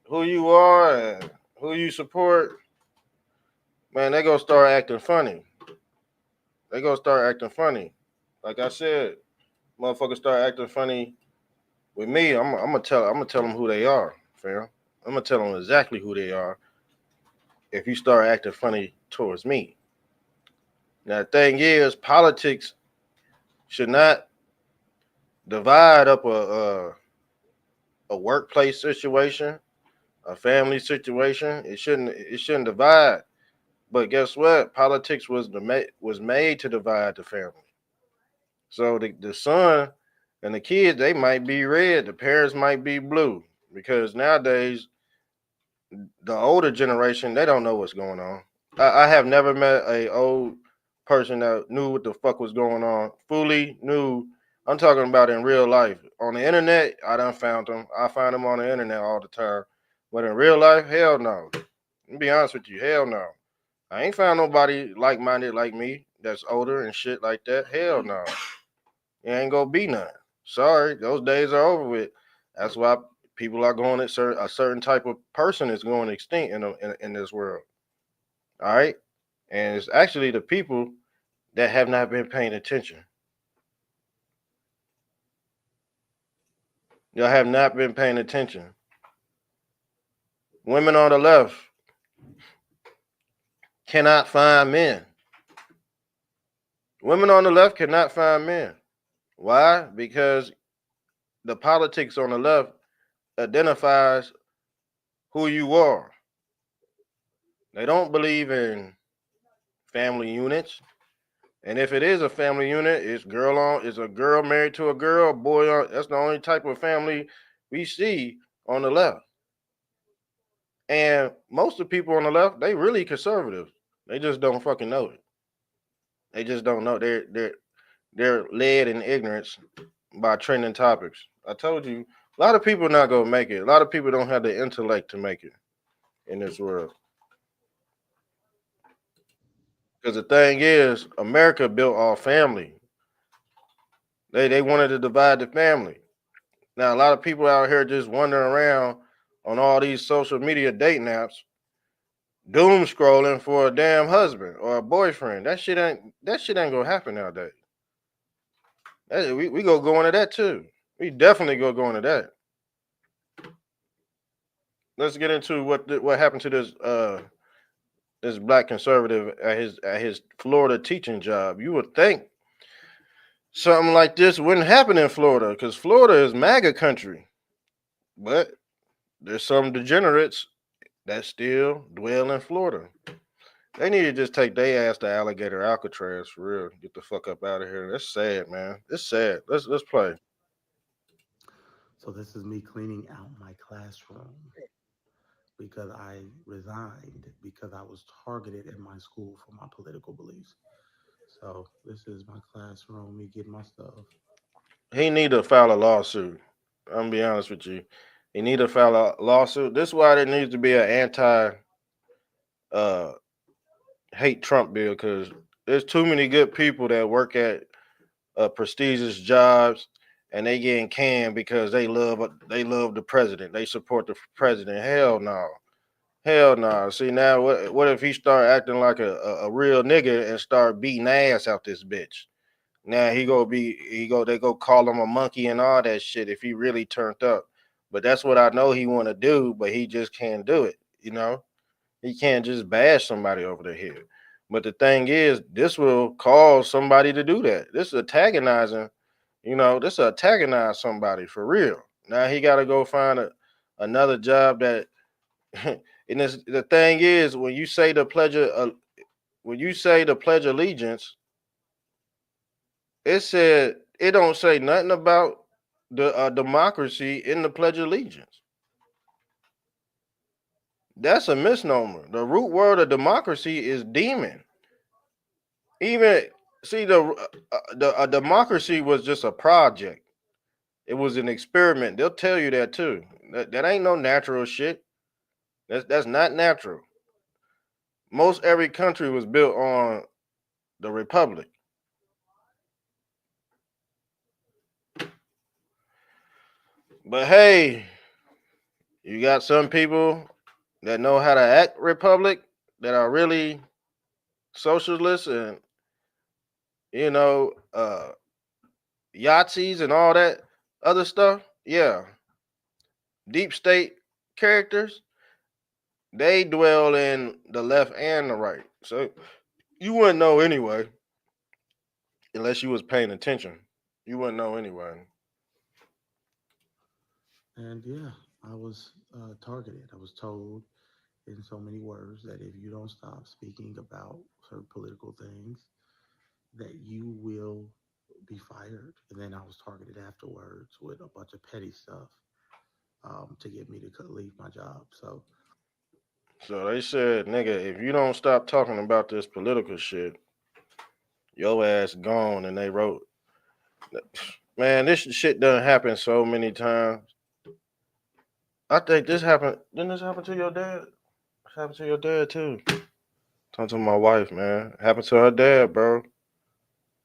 Speaker 2: who you are and who you support, man, they gonna start acting funny. They gonna start acting funny. Like I said, motherfuckers start acting funny with me. I'm gonna tell them who they are, fam. I'm gonna tell them exactly who they are if you start acting funny towards me. Now the thing is, politics should not divide up a workplace situation, a family situation. It shouldn't divide. But guess what? Politics was made to divide the family. So the son and the kids, they might be red, the parents might be blue. Because nowadays the older generation, they don't know what's going on. I have never met a old person that knew what the fuck was going on, fully knew. I'm talking about in real life. On the internet, I done found them. I find them on the internet all the time. But in real life, hell no. To be honest with you, hell no. I ain't found nobody like minded like me that's older and shit like that. Hell no. It ain't gonna be none. Sorry, those days are over with. That's why people are going at a certain type of person is going extinct in this world. All right, and it's actually the people that have not been paying attention. Y'all have not been paying attention. Women on the left cannot find men. Women on the left cannot find men. Why? Because the politics on the left identifies who you are. They don't believe in family units. And if it is a family unit, it's a girl married to a girl, boy on. That's the only type of family we see on the left. And most of the people on the left, they really conservative. They just don't fucking know it. They just don't know. They're led in ignorance by trending topics. I told you, a lot of people not gonna make it. A lot of people don't have the intellect to make it in this world. Because the thing is, America built off family. They wanted to divide the family. Now a lot of people out here just wandering around on all these social media dating apps, doom scrolling for a damn husband or a boyfriend. That shit ain't gonna happen nowadays. We go into that too. We definitely go into that. Let's get into what happened to this black conservative at his Florida teaching job. You would think something like this wouldn't happen in Florida because Florida is MAGA country, but there's some degenerates that still dwell in Florida. They need to just take their ass to Alligator Alcatraz for real. Get the fuck up out of here. That's sad, man. It's sad. Let's play.
Speaker 4: So this is me cleaning out my classroom because I resigned because I was targeted in my school for my political beliefs. So this is my classroom. Me get my stuff.
Speaker 2: He need to file a lawsuit. I'm gonna be honest with you. He need to file a lawsuit. This is why there needs to be an anti uh hate Trump bill because there's too many good people that work at prestigious jobs and they getting canned because they love the president. They support the president. Hell no. Hell no. See now what if he start acting like a real nigga and start beating ass out this bitch? Now they go call him a monkey and all that shit if he really turned up. But that's what I know he want to do, but he just can't do it. He can't just bash somebody over the head. But the thing is, this will cause somebody to do that. This is antagonizing. This will antagonize somebody for real. Now he got to go find another job that. And the thing is, when you say the pledge of allegiance, it don't say nothing about the democracy in the Pledge of Allegiance. That's a misnomer. The root word of democracy is demon. Even see the democracy was just a project. It was an experiment. They'll tell you that too. That ain't no natural shit. That's not natural. Most every country was built on the republic. But hey, you got some people that know how to act republic that are really socialists and you know Yahtzees and all that other stuff. Yeah, deep state characters. They dwell in the left and the right. So you wouldn't know anyway, unless you was paying attention. You wouldn't know anyway.
Speaker 4: And yeah, I was targeted. I was told in so many words that if you don't stop speaking about certain political things, that you will be fired. And then I was targeted afterwards with a bunch of petty stuff to get me to leave my job. So
Speaker 2: So they said, nigga, if you don't stop talking about this political shit, your ass gone. And they wrote, man, this shit done happen so many times. I think this happened. Didn't this happen to your dad? This happened to your dad too. Talking to my wife, man. Happened to her dad, bro.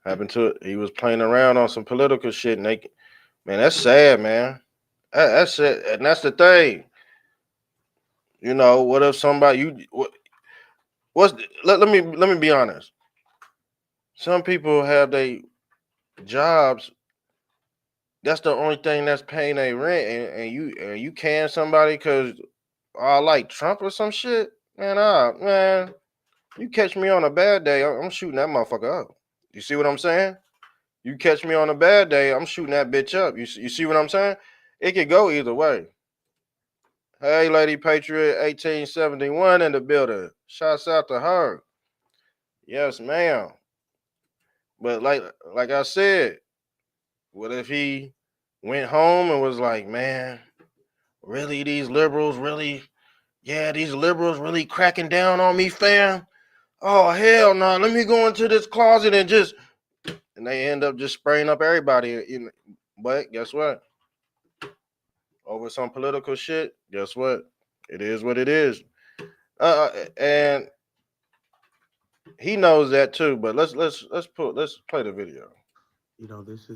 Speaker 2: Happened to it. He was playing around on some political shit, and man, that's sad, man. That's it, and that's the thing. What if somebody let me be honest. Some people have their jobs. That's the only thing that's paying their rent, and you can somebody because I like Trump or some shit, man. You catch me on a bad day, I'm shooting that motherfucker up. You see what I'm saying? You catch me on a bad day, I'm shooting that bitch up. You see what I'm saying? It could go either way. Hey, Lady Patriot 1871 in the building. Shouts out to her. Yes, ma'am. But like I said, what if he went home and was like, man, really these liberals really cracking down on me, fam? Oh hell no, let me go into this closet and they end up just spraying up everybody. But guess what? Over some political shit, guess what? It is what it is. And he knows that too. But let's play the video.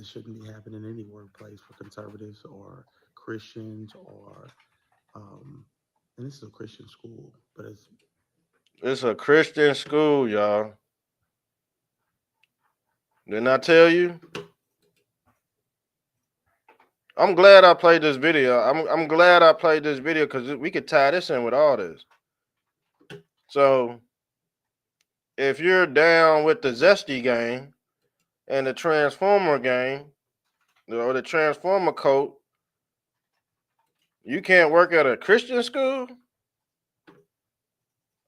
Speaker 4: shouldn't be happening in any workplace for conservatives or Christians or um, and this is a Christian school, but
Speaker 2: It's a Christian school, y'all. Didn't I tell you? I'm glad I played this video. I'm glad I played this video because we could tie this in with all this. So if you're down with the Zesty gang and the Transformer gang or the Transformer cult, you can't work at a Christian school?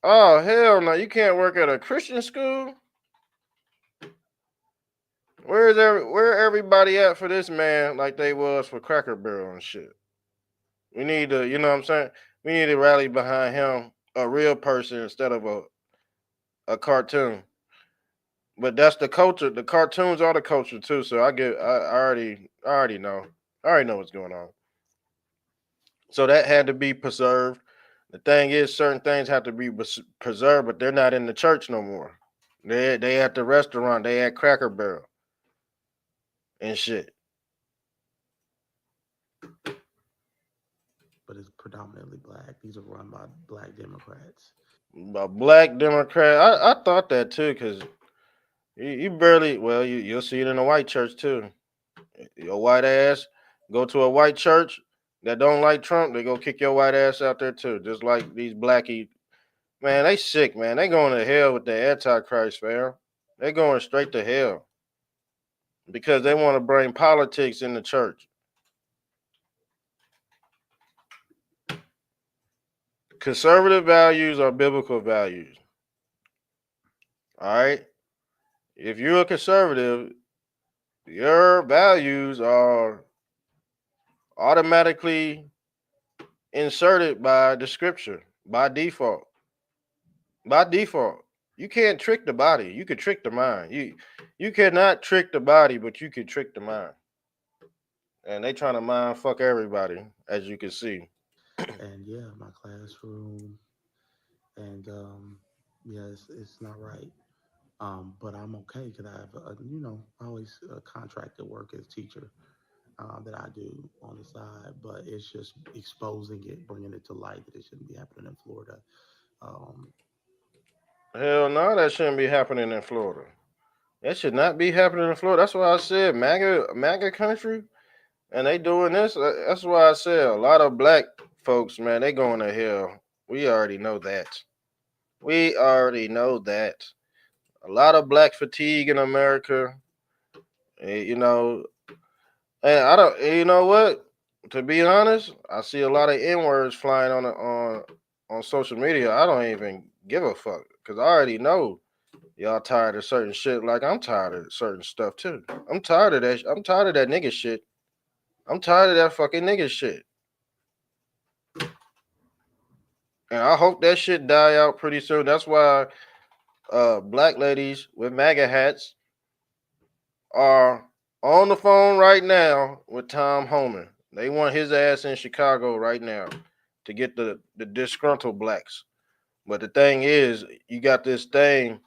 Speaker 2: Oh hell no, you can't work at a Christian school? Where everybody at for this man like they was for Cracker Barrel and shit? We need to, you know what I'm saying? We need to rally behind him, a real person instead of a cartoon. But that's the culture. The cartoons are the culture too. So I already know. I already know what's going on. So that had to be preserved. The thing is, certain things have to be preserved, but they're not in the church no more. They at the restaurant. They at Cracker Barrel and shit.
Speaker 4: but it's predominantly black. These are run by black Democrats.
Speaker 2: A black Democrat. I thought that too, because you barely. Well, you'll see it in a white church too. Your white ass go to a white church that don't like Trump, they go kick your white ass out there too. Just like these blackie man, they sick, man. They going to hell with the Antichrist, fam. They going straight to hell because they want to bring politics in the church. Conservative values are biblical values. All right. If you're a conservative, your values are automatically inserted by the scripture by default. By default. You can't trick the body. You can trick the mind. You cannot trick the body, but you can trick the mind. And they trying to mind fuck everybody, as you can see.
Speaker 4: And yeah, my classroom, and yeah, it's not right. But I'm okay because I have, I always contracted work as teacher that I do on the side, but it's just exposing it, bringing it to light that it shouldn't be happening in Florida. Um,
Speaker 2: Hell no, that shouldn't be happening in Florida. That should not be happening in Florida. That's why I said MAGA country, and they doing this. That's why I said a lot of black folks, man, they going to hell. We already know that. We already know that. A lot of black fatigue in America. You know, and I don't. You know what? To be honest, I see a lot of N words flying on social media. I don't even give a fuck because I already know y'all tired of certain shit. Like I'm tired of certain stuff too. I'm tired of that. I'm tired of that nigga shit. I'm tired of that fucking nigga shit. And I hope that shit die out pretty soon. That's why black ladies with MAGA hats are on the phone right now with Tom Homan. They want his ass in Chicago right now to get the disgruntled blacks. But the thing is, you got this thing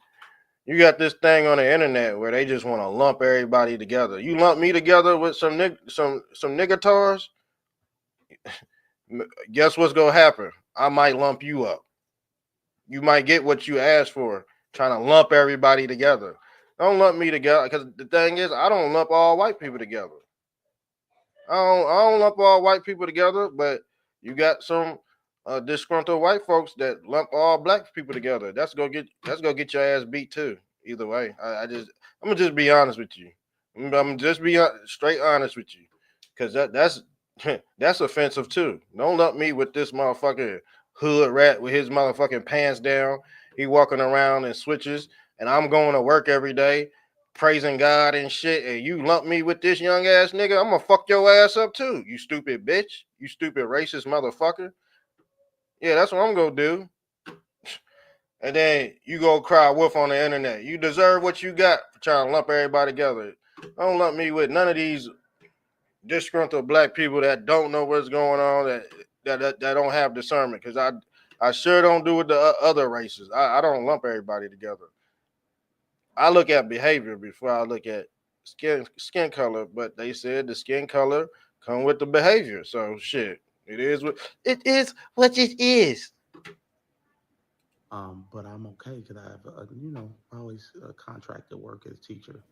Speaker 2: on the internet where they just want to lump everybody together. You lump me together with some niggatars, guess what's gonna happen? I might lump you up. You might get what you asked for, trying to lump everybody together. Don't lump me together, because the thing is, I don't lump all white people together. I don't lump all white people together, but you got some disgruntled white folks that lump all black people together. That's gonna get your ass beat too. Either way, I'm gonna just be honest with you. I'm gonna just be straight honest with you, because that's that's offensive too. Don't lump me with this motherfucking hood rat with his motherfucking pants down. He walking around in switches, and I'm going to work every day praising God and shit, and you lump me with this young ass nigga, I'm gonna fuck your ass up too, you stupid bitch. You stupid racist motherfucker. Yeah, that's what I'm gonna do. And then you go cry wolf on the internet. You deserve what you got for trying to lump everybody together. Don't lump me with none of these disgruntled black people that don't know what's going on, that don't have discernment. Because I sure don't do with the other races. I don't lump everybody together. I look at behavior before I look at skin color, but they said the skin color come with the behavior. So shit, it is.
Speaker 4: but I'm okay because I have, I always contracted work as teacher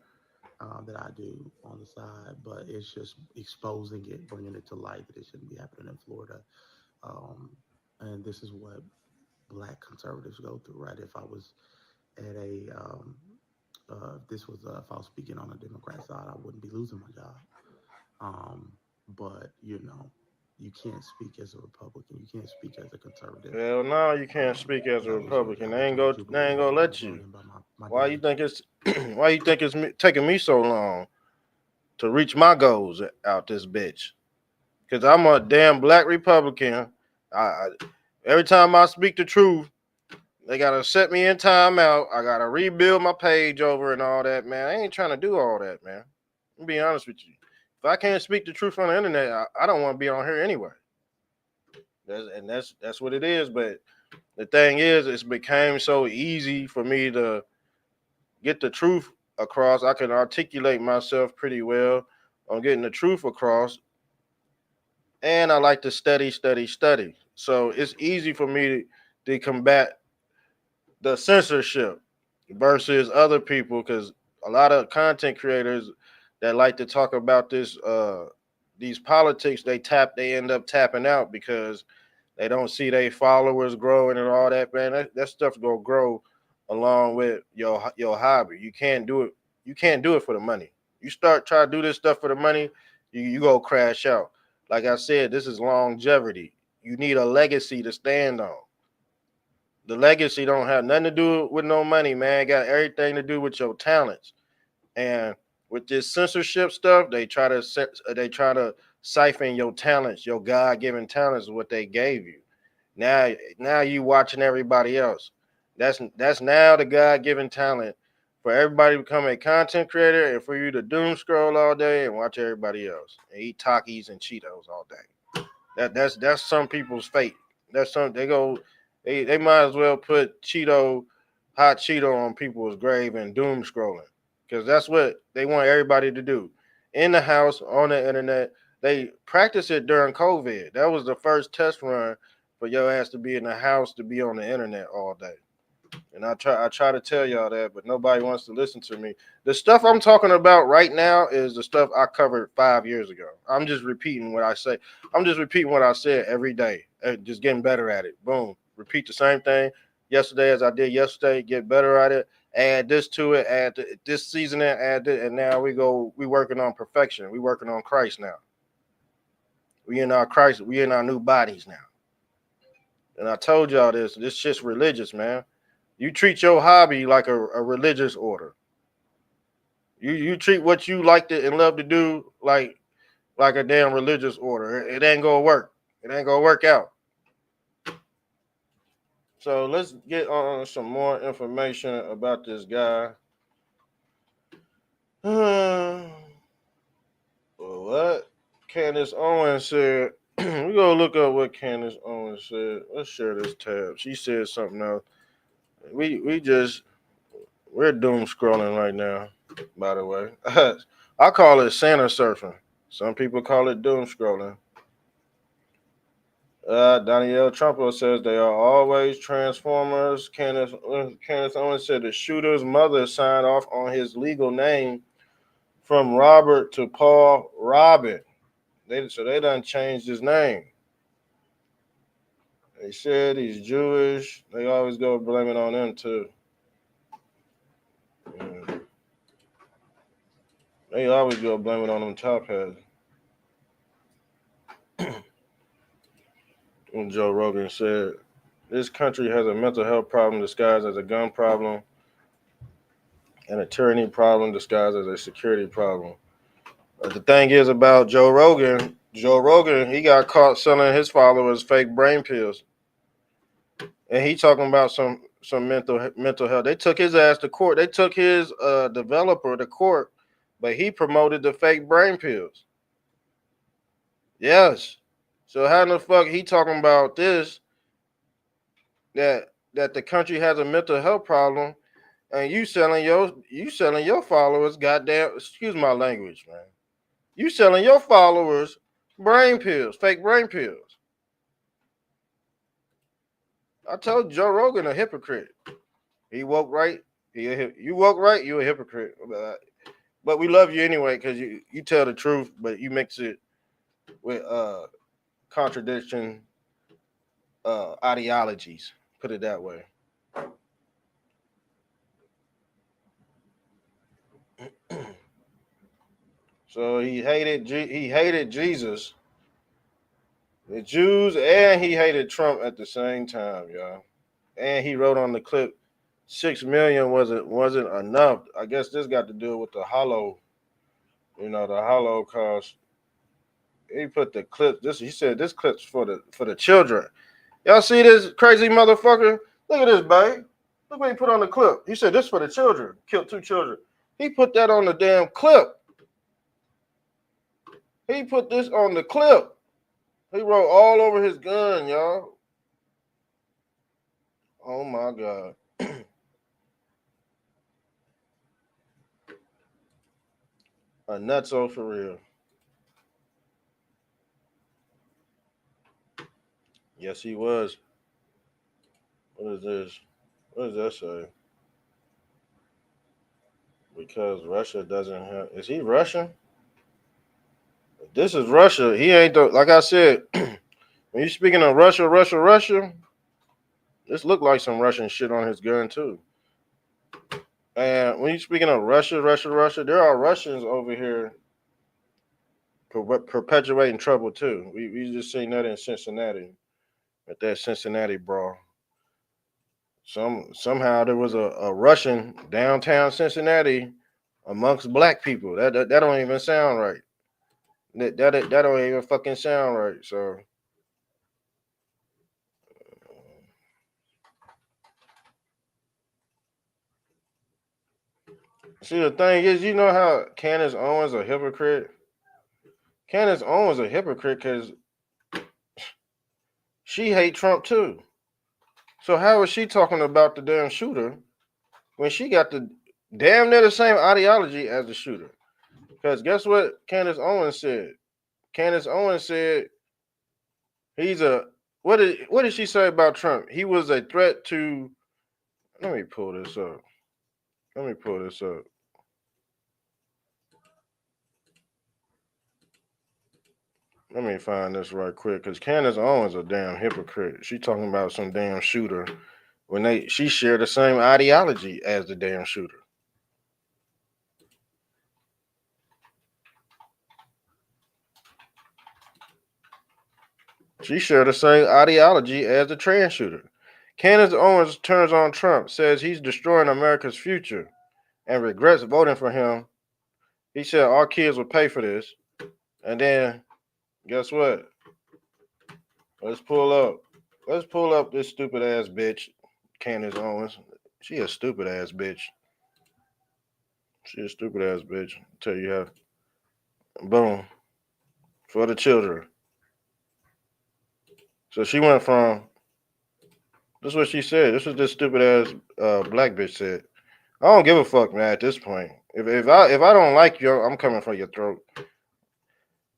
Speaker 4: that I do on the side, but it's just exposing it, bringing it to light that it shouldn't be happening in Florida. Um, and this is what black conservatives go through, right? If I was at a, this was, if I was speaking on the Democrat side, I wouldn't be losing my job. But you can't speak as a Republican. You can't speak as a conservative.
Speaker 2: Hell no, you can't speak as a
Speaker 4: That was
Speaker 2: Republican.
Speaker 4: that was during
Speaker 2: They ain't
Speaker 4: Jubilee.
Speaker 2: gonna
Speaker 4: I was
Speaker 2: let
Speaker 4: brought
Speaker 2: you.
Speaker 4: in by my
Speaker 2: Why you
Speaker 4: dad.
Speaker 2: think it's why you think it's taking me so long to reach my goals out this bitch? Because I'm a damn black Republican. I every time I speak the truth, They gotta set me in timeout. I gotta rebuild my page over and all that, man. I ain't trying to do all that, man. I'll be honest with you. If I can't speak the truth on the internet, I don't want to be on here anyway. That's what it is. But the thing is, it's became so easy for me to get the truth across. I can articulate myself pretty well on getting the truth across. And I like to study. So it's easy for me to combat the censorship versus other people, because a lot of content creators that like to talk about these politics, they end up tapping out because they don't see their followers growing and all that, man. That stuff gonna grow along with your hobby. You can't do it for the money. You start trying to do this stuff for the money, you go crash out. Like I said, this is longevity. You need a legacy to stand on. The legacy don't have nothing to do with no money, man. It got everything to do with your talents. And with this censorship stuff, they try to siphon your talents, your God-given talents, what they gave you. Now you watching everybody else. That's now the God-given talent for everybody to become a content creator and for you to doom scroll all day and watch everybody else and eat Takis and Cheetos all day. That's some people's fate. That's some they might as well put hot Cheeto on people's grave and doom scrolling, because that's what they want everybody to do in the house on the internet. They practice it during COVID. That was the first test run for your ass to be in the house to be on the internet all day. And I try to tell y'all that, but nobody wants to listen to me. The stuff I'm talking about right now is the stuff I covered 5 years ago. I'm just repeating what I say. I'm just repeating what I said every day, just getting better at it. Boom, repeat the same thing yesterday as I did yesterday. Get better at it. Add this to it. Add this seasoning. Add it, and now we working on perfection. We working on Christ now. We in our Christ. We in our new bodies now. And I told y'all this. This shit's religious, man. You treat your hobby like a religious order. You treat what you like to and love to do like a damn religious order. It ain't gonna work. It ain't gonna work out. So let's get on some more information about this guy. What Candace Owens said. We go look up what Candace Owens said. Let's share this tab. She said something else. We're doom scrolling right now, by the way. I call it Santa surfing. Some people call it doom scrolling. Danielle Trumpo says they are always Transformers. Candace Owens said the shooter's mother signed off on his legal name from Robert to Paul Robin. So they done changed his name. They said he's Jewish. They always go blame it on them too. They always go blame it on them top hats. And Joe Rogan said, this country has a mental health problem disguised as a gun problem and a tyranny problem disguised as a security problem. But the thing is about Joe Rogan, he got caught selling his followers fake brain pills. And he talking about some mental health. They took his ass to court. They took his developer to court, but he promoted the fake brain pills. Yes. So how in the fuck he talking about this, that the country has a mental health problem, and you selling your followers goddamn, excuse my language, man. You selling your followers brain pills, fake brain pills. I told Joe Rogan a hypocrite. He woke right. You woke right. You a hypocrite. But we love you anyway because you tell the truth, but you mix it with contradiction ideologies. Put it that way. So he hated Jesus, the Jews, and he hated Trump at the same time, y'all. And he wrote on the clip, 6 million wasn't enough. I guess this got to do with the the Holocaust. He put the clip. He said this clip's for the children. Y'all see this crazy motherfucker? Look at this, babe. Look what he put on the clip. He said this for the children. Killed 2 children. He put that on the damn clip. He put this on the clip. He wrote all over his gun, y'all. Oh my God. A nutso for real. Yes, he was. What is this? What does that say? Because Russia doesn't have. Is he Russian? This is Russia. He ain't the. Like I said, when you speaking of Russia, this look like some Russian shit on his gun too. And when you speaking of Russia, there are Russians over here perpetuating trouble too. We just seen that in Cincinnati, at that Cincinnati brawl. Somehow there was a Russian downtown Cincinnati amongst black people. That don't even sound right. That don't even fucking sound right. So see, the thing is, you know how Candace Owens a hypocrite. Candace Owens a hypocrite because she hate Trump too. So how is she talking about the damn shooter when she got the damn near the same ideology as the shooter? Because guess what Candace Owens said? Candace Owens said he's a what did she say about Trump? He was a threat to. Let me pull this up. Let me find this right quick because Candace Owens a damn hypocrite. She talking about some damn shooter when she shared the same ideology as the damn shooter. She shared the same ideology as the trans shooter. Candace Owens turns on Trump, says he's destroying America's future, and regrets voting for him. He said our kids will pay for this. And then, guess what? Let's pull up this stupid ass bitch, Candace Owens. She a stupid ass bitch. Tell you how. Boom. For the children. So she went from. This is what she said. This is this stupid ass black bitch said. I don't give a fuck, man. At this point, if I don't like you, I'm coming for your throat.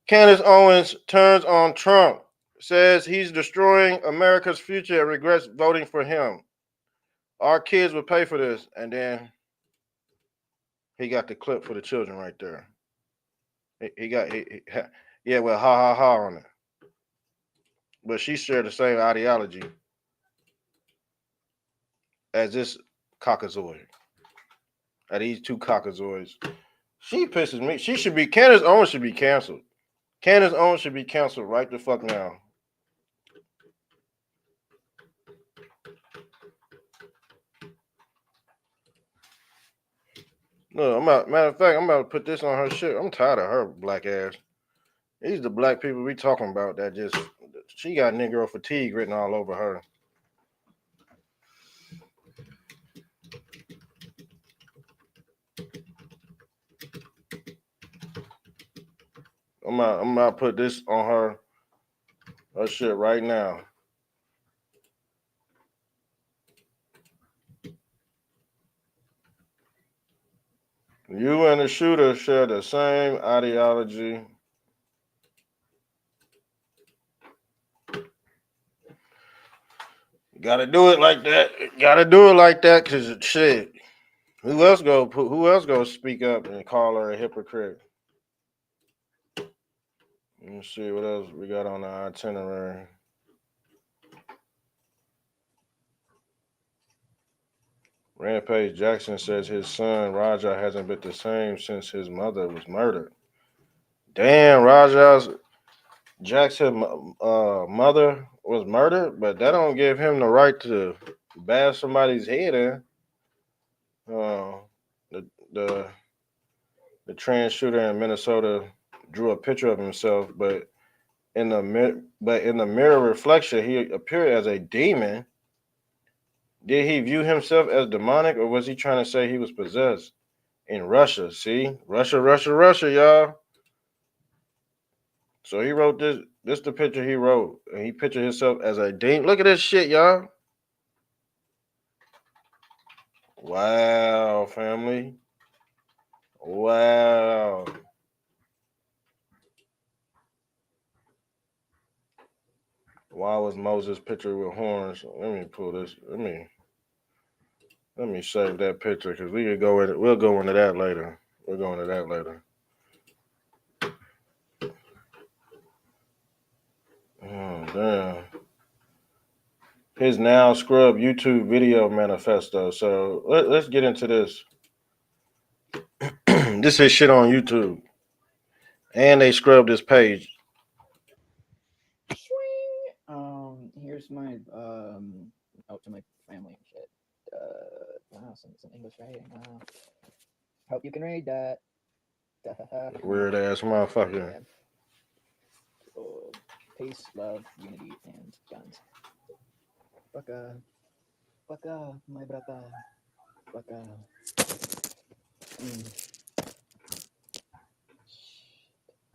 Speaker 2: Candace Owens turns on Trump, says he's destroying America's future and regrets voting for him. Our kids will pay for this, and then he got the clip for the children right there. Yeah, well, ha ha ha on it. But she shared the same ideology as this cockazoid. These 2 cockazoids. She pisses me. Candace Owens should be canceled. Candace Owens should be canceled right the fuck now. No, matter of fact, I'm about to put this on her shit. I'm tired of her black ass. These the black people we talking about that just, she got Negro fatigue written all over her. I'm about to put this on her shit right now. You and the shooter share the same ideology. Gotta do it like that. Cause shit. Who else go speak up and call her a hypocrite? Let me see what else we got on the itinerary. Rampage Jackson says his son Raja hasn't been the same since his mother was murdered. Damn, Jackson's mother was murdered, but that don't give him the right to bash somebody's head in. The trans shooter in Minnesota drew a picture of himself, but in the mirror reflection, he appeared as a demon. Did he view himself as demonic, or was he trying to say he was possessed? In Russia, see? Russia, y'all. So he wrote this. This the picture he wrote. And he pictured himself as a demon. Look at this shit, y'all. Wow, family. Wow. Why was Moses pictured with horns? Let me pull this. Let me save that picture because we could go in. We'll go into that later. We'll go into that later. Oh damn. His now scrub YouTube video manifesto. So let's get into this. This is shit on YouTube, and they scrubbed this page.
Speaker 5: Here's my out to my family and shit. Wow, some English writing. Wow. Hope you can read that.
Speaker 2: Weird ass motherfucker.
Speaker 5: Yeah. Peace, love, unity, and guns. Baka, my brata. Baka.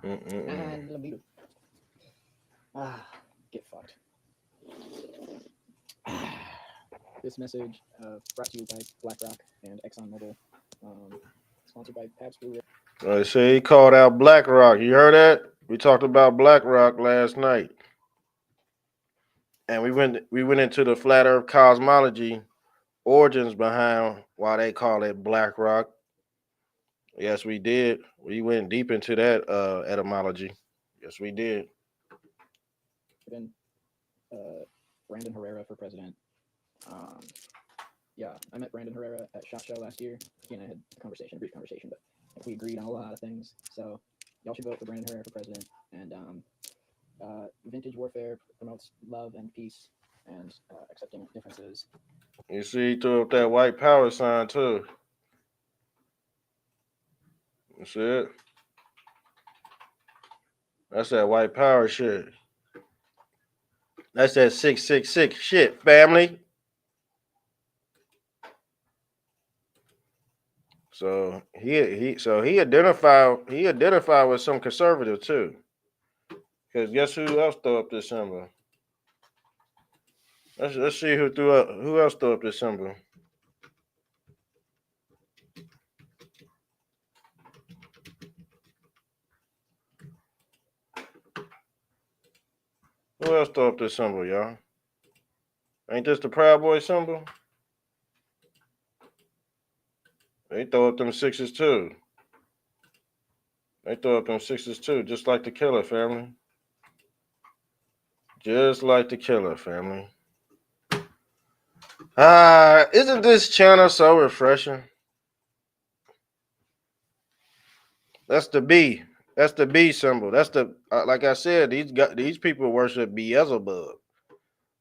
Speaker 5: And Lamito. Get fucked. This message brought to you by BlackRock and ExxonMobil. Sponsored by Pabst Blue Ribbon.
Speaker 2: I say he called out BlackRock. You heard that? We talked about BlackRock last night, and we went into the flat Earth cosmology origins behind why they call it BlackRock. Yes, we did. We went deep into that etymology. Yes, we did.
Speaker 5: Brandon Herrera for president. Yeah, I met Brandon Herrera at SHOT Show last year. He and I had a brief conversation, but we agreed on a lot of things. So y'all should vote for Brandon Herrera for president. And vintage warfare promotes love and peace and accepting differences.
Speaker 2: You see, he threw up that white power sign too. You see it? That's that white power shit. That's that 666 shit, family. So he identified with some conservative too. Because guess who else threw up this symbol? Let's see who else threw up this symbol. Who else threw up this symbol, y'all? Ain't this the Proud Boy symbol? They throw up them sixes too. Just like the Killer family. Just like the Killer family. Isn't this channel so refreshing? That's the B. That's the B symbol. That's the like I said. These people worship Beelzebub.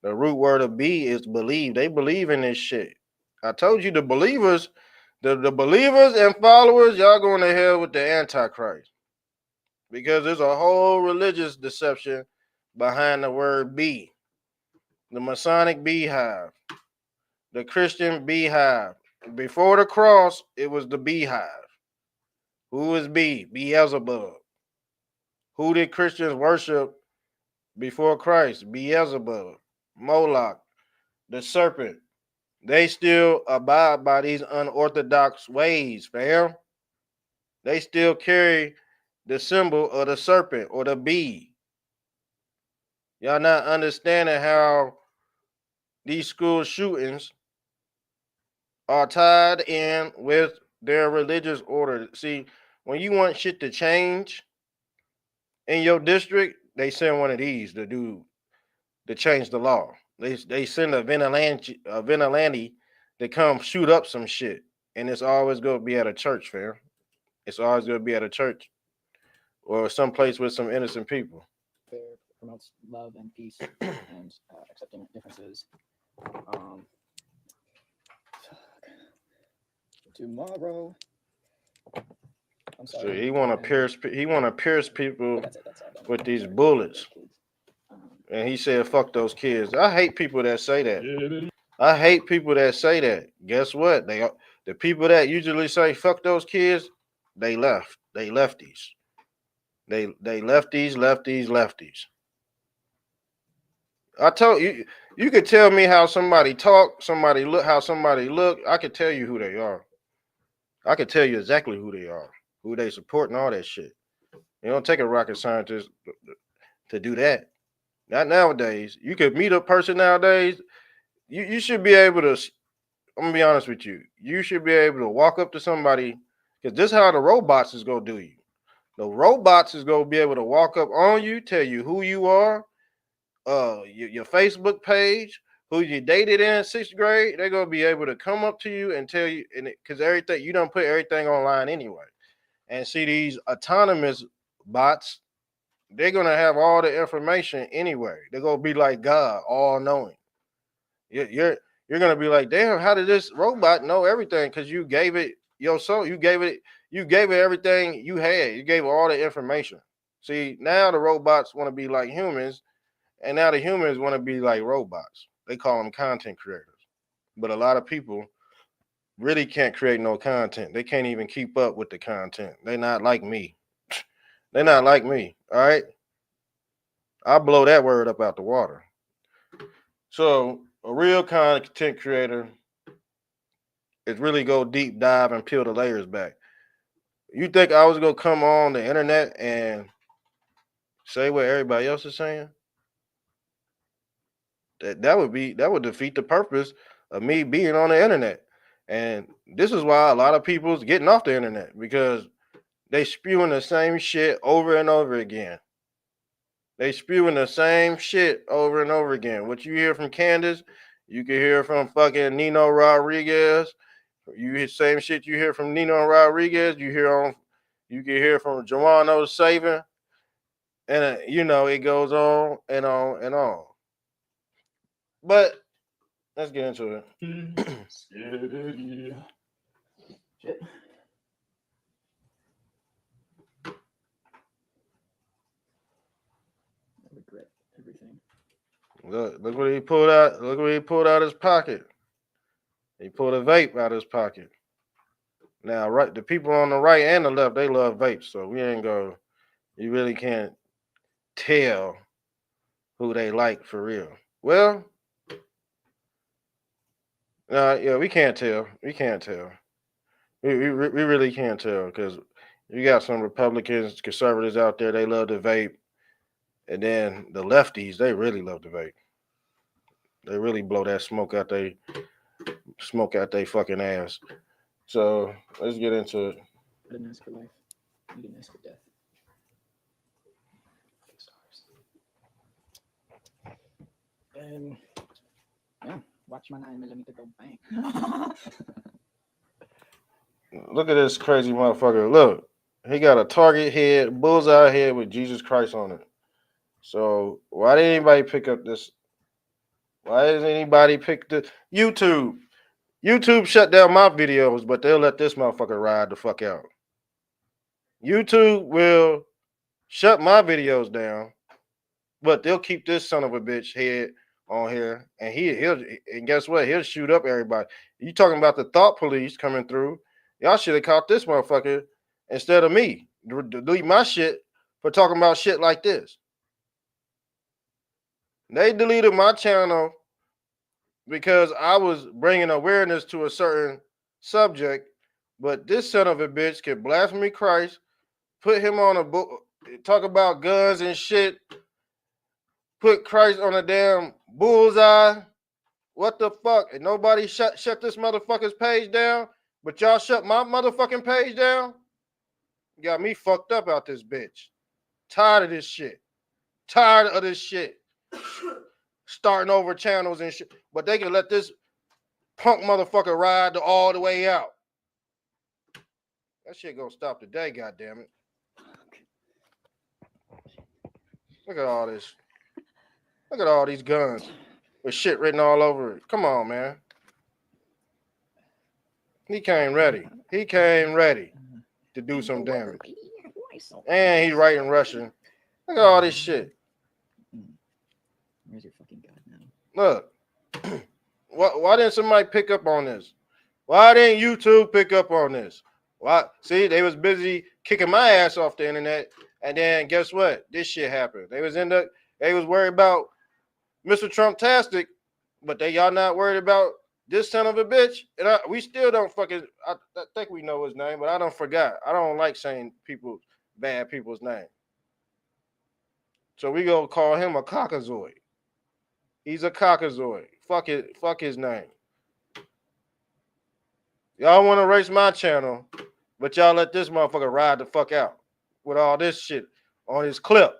Speaker 2: The root word of B is believe. They believe in this shit. I told you the believers, the believers and followers, y'all going to hell with the Antichrist. Because there's a whole religious deception behind the word B. The Masonic beehive. The Christian beehive. Before the cross, it was the beehive. Who is B? Beelzebub. Who did Christians worship before Christ? Beelzebub. Moloch. The serpent. They still abide by these unorthodox ways, fam. They still carry the symbol of the serpent or the bee. Y'all not understanding how these school shootings are tied in with their religious order. See, when you want shit to change in your district, they send one of these to change the law. They send a vigilante to come shoot up some shit, and it's always going to be at a church, fam. It's always going to be at a church or someplace with some innocent people.
Speaker 5: Promotes love and peace and accepting differences. Tomorrow. I'm sorry.
Speaker 2: So he want to pierce people with these bullets. And he said, "Fuck those kids." I hate people that say that. I hate people that say that. Guess what? The people that usually say fuck those kids, they left. They lefties. They lefties. I told you, you could tell me how somebody talk, somebody look, how somebody look. I could tell you who they are. I could tell you exactly who they are, who they support, and all that shit. You don't take a rocket scientist to do that. Not nowadays. You could meet a person nowadays. You should be able to. I'm gonna be honest with you. You should be able to walk up to somebody because this is how the robots is gonna do you. The robots is gonna be able to walk up on you, tell you who you are, your Facebook page, who you dated in sixth grade. They're gonna be able to come up to you and tell you, and because everything you don't put everything online anyway. And see these autonomous bots, they're gonna have all the information anyway. They're gonna be like God, all knowing. You're gonna be like, damn, how did this robot know everything? Because you gave it your soul, you gave it everything you had, you gave it all the information. See, now the robots want to be like humans, and now the humans want to be like robots. They call them content creators. But a lot of people really can't create no content. They can't even keep up with the content. They're not like me. They're not like me. All right. I blow that word up out the water. So a real content creator is really go deep dive and peel the layers back. You think I was gonna come on the internet and say what everybody else is saying? That would defeat the purpose of me being on the internet. And this is why a lot of people's getting off the internet, because they spewing the same shit over and over again. They spewing the same shit over and over again. What you hear from Candace, you can hear from fucking Nino Rodriguez. You hear same shit you hear from Nino Rodriguez. You can hear from Joanno Savin, and it goes on and on and on. But let's get into it.
Speaker 5: Shit. I regret everything.
Speaker 2: Look what he pulled out. Look what he pulled out his pocket. He pulled a vape out of his pocket. Now, right, the people on the right and the left, they love vapes, so we ain't go. You really can't tell who they like for real. Well, yeah, we can't tell. We can't tell. We really can't tell, because you got some Republicans, conservatives out there, they love to vape. And then the lefties, they really love to vape. They really blow that smoke out they fucking ass. So let's get into it.
Speaker 5: I didn't ask for life. You didn't ask for death. And yeah, watch my 9mm go bang.
Speaker 2: Look at this crazy motherfucker. Look, he got a target head, bullseye head with Jesus Christ on it. So why did anybody pick up this? Why does anybody pick the YouTube? YouTube shut down my videos, but they'll let this motherfucker ride the fuck out. YouTube will shut my videos down, but they'll keep this son of a bitch head on here, and and guess what? He'll shoot up everybody. You talking about the thought police coming through? Y'all should have caught this motherfucker instead of me. Delete my shit for talking about shit like this. They deleted my channel because I was bringing awareness to a certain subject, but this son of a bitch can blaspheme Christ, put him on a book, talk about guns and shit, put Christ on a damn bullseye. What the fuck? And nobody shut this motherfucker's page down, but y'all shut my motherfucking page down? Got me fucked up out this bitch. Tired of this shit. Tired of this shit. Starting over channels and shit. But they can let this punk motherfucker ride all the way out. That shit gonna stop today, goddammit. Look at all this. Look at all these guns with shit written all over it. Come on, man. He came ready. He came ready to do some damage. And he's writing Russian. Look at all this shit.
Speaker 5: Where's your fucking God now?
Speaker 2: Look. Why didn't somebody pick up on this? Why didn't YouTube pick up on this? Why? See, they was busy kicking my ass off the internet, and then guess what? This shit happened. They was worried about Mr. Trump-tastic, but y'all not worried about this son of a bitch. And we still don't fucking. I think we know his name, but I don't forgot. I don't like saying bad people's name. So we gonna call him a cockazoid. He's a cockazoid. Fuck it. Fuck his name. Y'all want to race my channel, but y'all let this motherfucker ride the fuck out with all this shit on his clip.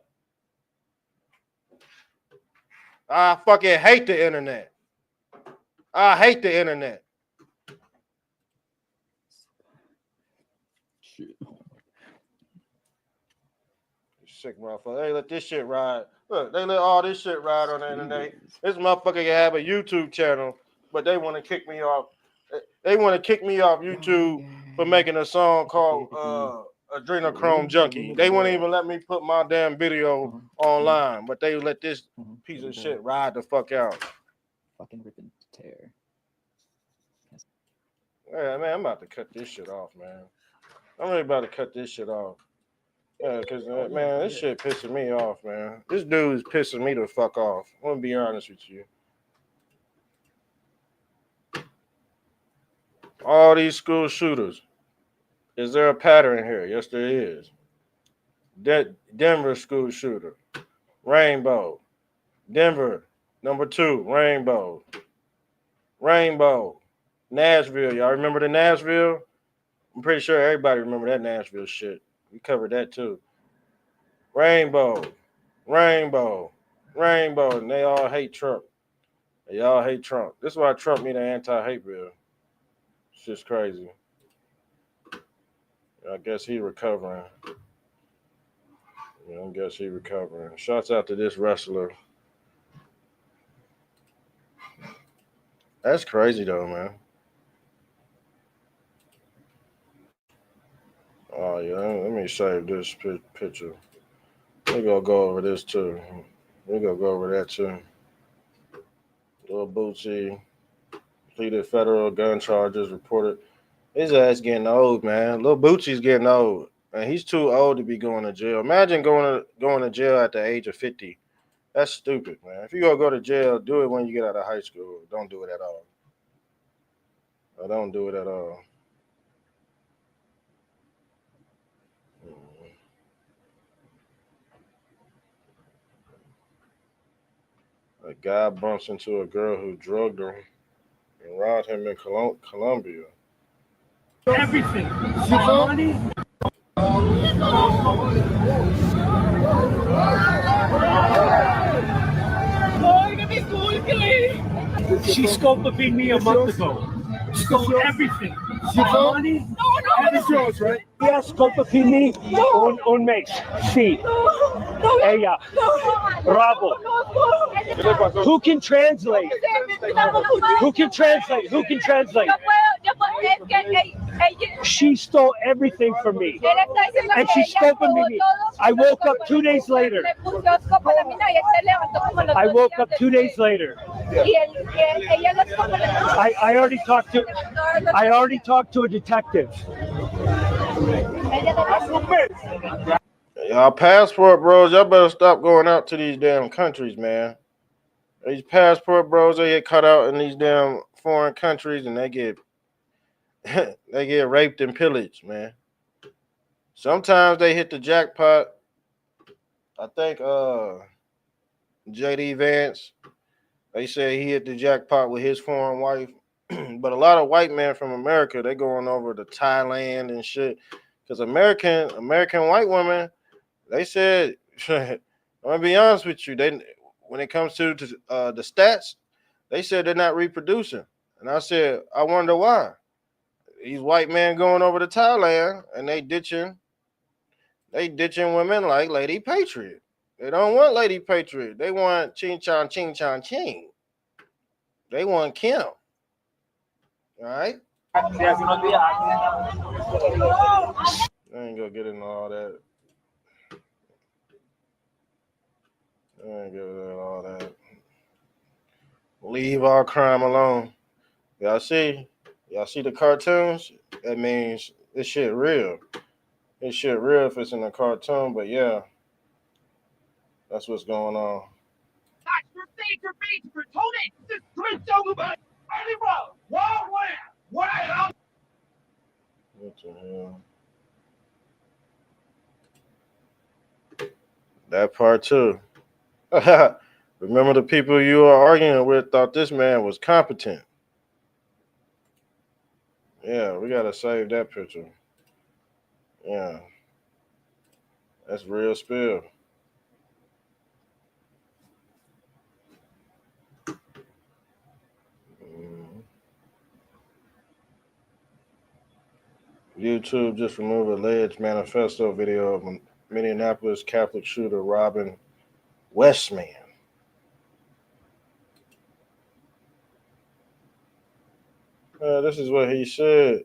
Speaker 2: I fucking hate the internet. I hate the internet.
Speaker 5: Shit.
Speaker 2: Sick motherfucker. They let this shit ride. Look, they let all this shit ride on the internet. This motherfucker can have a YouTube channel, but they want to kick me off. They want to kick me off YouTube for making a song called Adrenochrome Junkie. They won't even let me put my damn video online, but they let this piece of shit ride the fuck out.
Speaker 5: Fucking rip and tear.
Speaker 2: Yeah, man, I'm about to cut this shit off, man. I'm really about to cut this shit off. Yeah, because, man, this shit pissing me off, man. This dude is pissing me the fuck off. I'm going to be honest with you. All these school shooters. Is there a pattern here? Yes, there is. Denver school shooter. Rainbow. Denver, number 2, Rainbow. Rainbow. Nashville. Y'all remember the Nashville? I'm pretty sure everybody remember that Nashville shit. We covered that too. Rainbow. Rainbow. Rainbow. And they all hate Trump. They all hate Trump. This is why Trump need an anti-hate bill. It's just crazy. I guess he recovering. I guess he recovering. Shouts out to this wrestler. That's crazy though, man. Oh yeah, let me save this picture. We're gonna go over this too. We're gonna go over that too. Lil Bootsy completed federal gun charges reported. His ass getting old, man. Lil Bootsy's getting old. And he's too old to be going to jail. Imagine going to jail at the age of 50. That's stupid, man. If you're going to go to jail, do it when you get out of high school. Don't do it at all. Don't do it at all. A guy bumps into a girl who drugged her and robbed him in Colombia.
Speaker 6: Everything. Money. She scope beat me a month ago. Stole everything. Money. Everything. Yours, right? Yeah, scope beat me un mes. Sí. Ella. Bravo. Who can translate? Who can translate? Who can translate? She stole everything from me. And she scoping me. I woke up 2 days later. I woke up 2 days later. I already talked to a detective.
Speaker 2: Y'all passport bros, y'all better stop going out to these damn countries, man. These passport bros, they get cut out in these damn foreign countries and they get they get raped and pillaged, man. Sometimes they hit the jackpot. I think JD Vance, they say he hit the jackpot with his foreign wife. But a lot of white men from America, they going over to Thailand and shit. Because American white women, they said, I'm gonna be honest with you, when it comes to the stats, they said they're not reproducing. And I said, I wonder why. These white men going over to Thailand and they ditching women like Lady Patriot. They don't want Lady Patriot. They want Ching Chong Ching Chong Ching. They want Kim. All right? I ain't gonna get into all that. Leave all crime alone. Y'all see the cartoons? That means this shit real. This shit real if it's in a cartoon, but yeah, that's what's going on. What the hell? That part too. Remember the people you were arguing with thought this man was competent. Yeah, we gotta save that picture. Yeah, that's real spill. Mhm. YouTube just removed alleged manifesto video of Minneapolis Catholic shooter Robin Westman. This is what he said.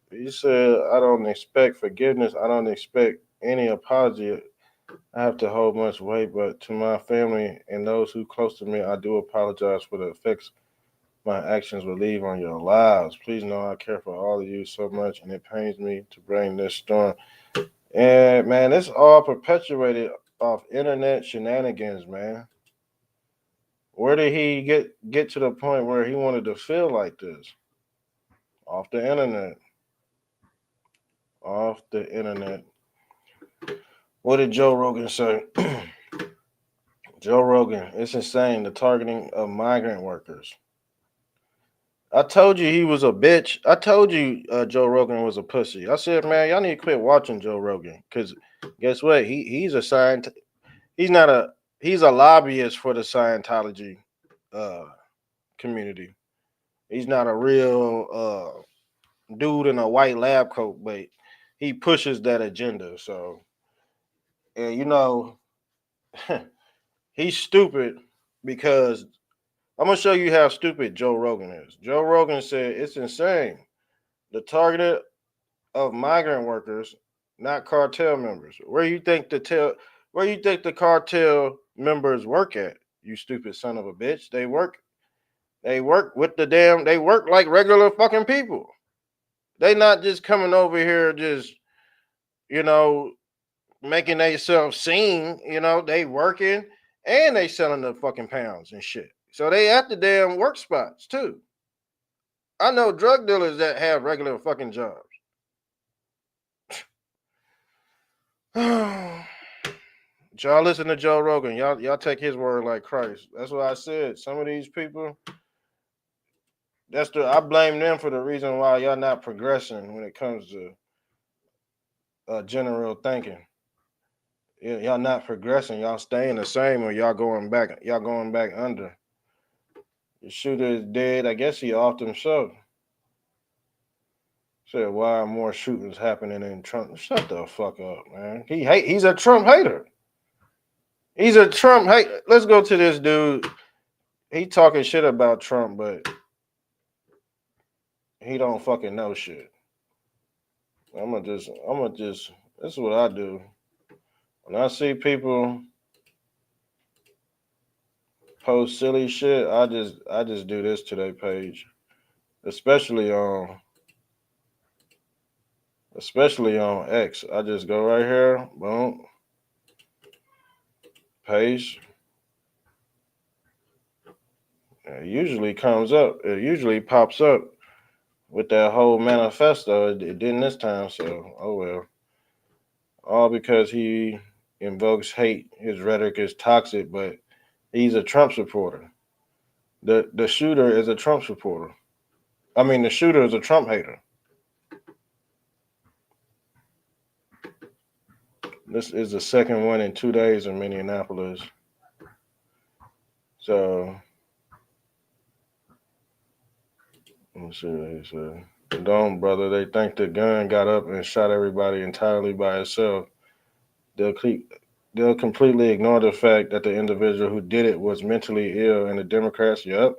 Speaker 2: He said, I don't expect forgiveness. I don't expect any apology. I have to hold much weight, but to my family and those who close to me, I do apologize for the effects my actions will leave on your lives. Please know I care for all of you so much, and it pains me to bring this storm. And man, it's all perpetuated off internet shenanigans, man. Where did he get to the point where he wanted to feel like this? Off the internet. Off the internet. What did Joe Rogan say? Joe Rogan, it's insane, the targeting of migrant workers. I told you he was a bitch. I told you Joe Rogan was a pussy. I said, man, y'all need to quit watching Joe Rogan. Because guess what? He's a he's a lobbyist for the Scientology community. He's not a real dude in a white lab coat, but he pushes that agenda. So, and you know, he's stupid because I'm gonna show you how stupid Joe Rogan is. Joe Rogan said it's insane. The targeted of migrant workers, not cartel members. Where you think the cartel members work at? You stupid son of a bitch. They work with they work like regular fucking people. They not just coming over here just, you know, making themselves seen, they working and they selling the fucking pounds and shit. So they at the damn work spots too. I know drug dealers that have regular fucking jobs. Y'all listen to Joe Rogan. Y'all take his word like Christ. That's what I said. Some of these people, I blame them for the reason why y'all not progressing when it comes to general thinking. Y'all not progressing. Y'all staying the same, or y'all going back. Y'all going back under. The shooter is dead. I guess he offed himself. Said, why are more shootings happening in Trump? Shut the fuck up, man. He's a Trump hater. He's a Trump hater. Let's go to this dude. He talking shit about Trump, but he don't fucking know shit. I'm gonna just. This is what I do. When I see people post silly shit, I just do this to their page, especially on X. I just go right here, boom, paste. It usually comes up. It usually pops up with that whole manifesto. It didn't this time, so oh well. All because he invokes hate. His rhetoric is toxic, but he's a Trump supporter. The shooter is a Trump supporter. I mean, the shooter is a Trump hater. This is the second one in 2 days in Minneapolis. So, let me see what he said. Don't, brother. They think the gun got up and shot everybody entirely by itself. They'll completely ignore the fact that the individual who did it was mentally ill, and the Democrats, yep.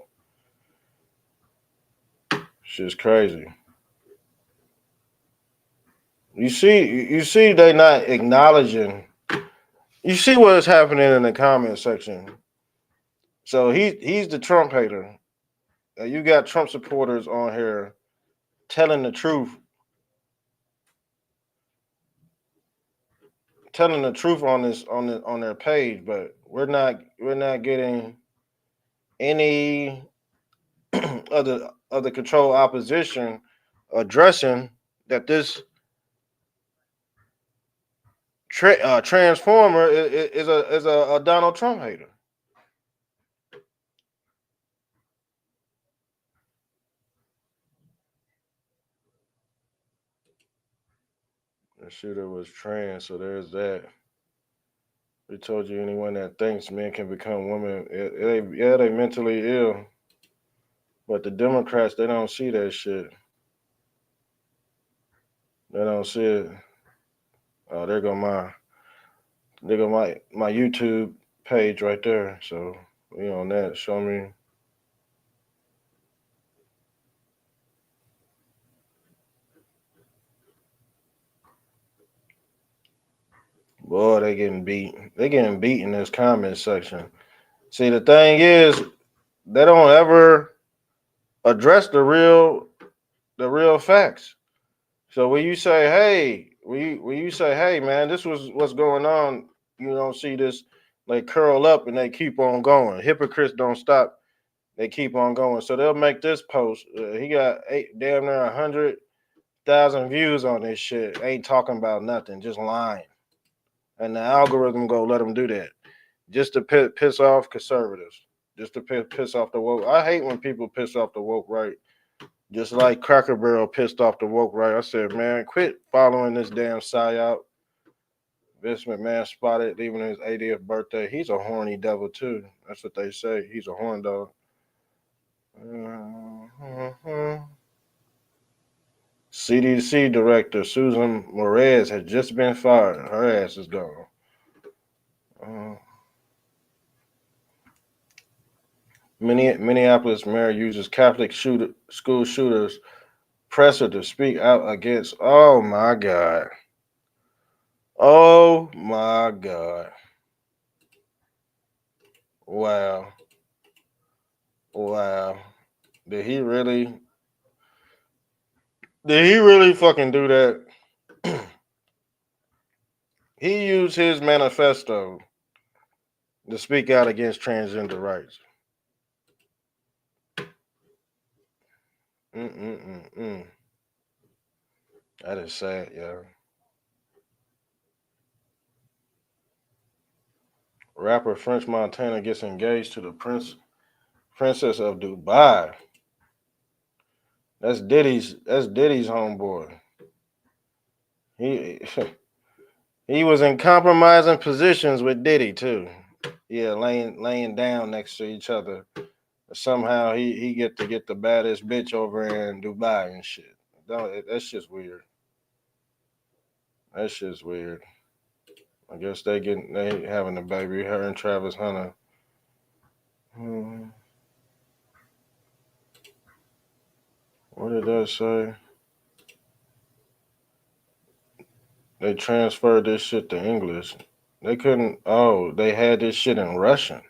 Speaker 2: Shit's crazy. You see, they not acknowledging. You see what's happening in the comment section. So he's the Trump hater. You got Trump supporters on here telling the truth, on their page, but we're not getting any other control opposition addressing that this transformer is a Donald Trump hater. The shooter was trans, so there's that. We told you anyone that thinks men can become women, they mentally ill. But the Democrats, they don't see that shit. They don't see it. Oh, there go my YouTube page right there. So we on that. Show me. Boy, they getting beat. They getting beat in this comment section. See, the thing is, they don't ever address the real facts. So when you say, hey, man, this was what's going on, you don't see this, they curl up and they keep on going. Hypocrites don't stop. They keep on going. So they'll make this post. He got damn near 100,000 views on this shit. Ain't talking about nothing, just lying. And the algorithm go let him do that, just to piss off conservatives, just to piss off the woke. I hate when people piss off the woke right. Just like Cracker Barrel pissed off the woke right. I said, man, quit following this damn psyop. Vince McMahon spotted even his 80th birthday. He's a horny devil too. That's what they say. He's a horn dog. CDC director Susan Moraes has just been fired. Her ass is gone. Minneapolis mayor uses Catholic school shooters presser to speak out against. Oh my God. Oh my God. Wow. Wow. Did he really? Did he really fucking do that? He used his manifesto to speak out against transgender rights. Mm-mm-mm-mm. That is sad, yo. Rapper French Montana gets engaged to the princess of Dubai. That's Diddy's homeboy. He he was in compromising positions with Diddy too. Yeah, laying down next to each other. Somehow he get to get the baddest bitch over in Dubai and shit. That's just weird. That shit's weird. I guess they having a baby. Her and Travis Hunter. What did that say? They transferred this shit to English. They couldn't. Oh, they had this shit in Russian,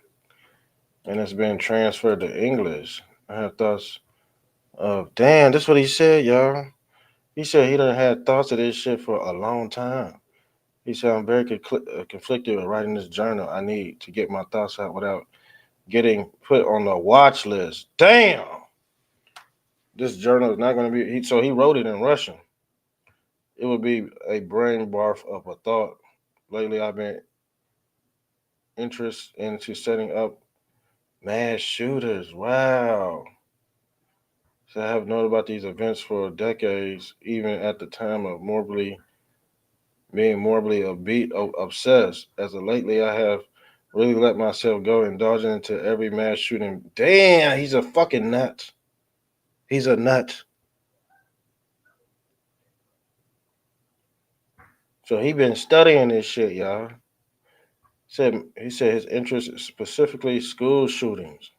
Speaker 2: and it's been transferred to English. I had thoughts of, damn, that's what he said, y'all. He said he done had thoughts of this shit for a long time. He said, I'm very conflicted with writing this journal. I need to get my thoughts out without getting put on the watch list. Damn! This journal is not going to be. So he wrote it in Russian. It would be a brain barf of a thought. Lately, I've been interested into setting up mass shooters. Wow. So I have known about these events for decades, even at the time of being morbidly obsessed. As of lately, I have really let myself go, indulging into every mass shooting. Damn, he's a fucking nut. He's a nut. So he been studying this shit, y'all. He said his interest is specifically school shootings.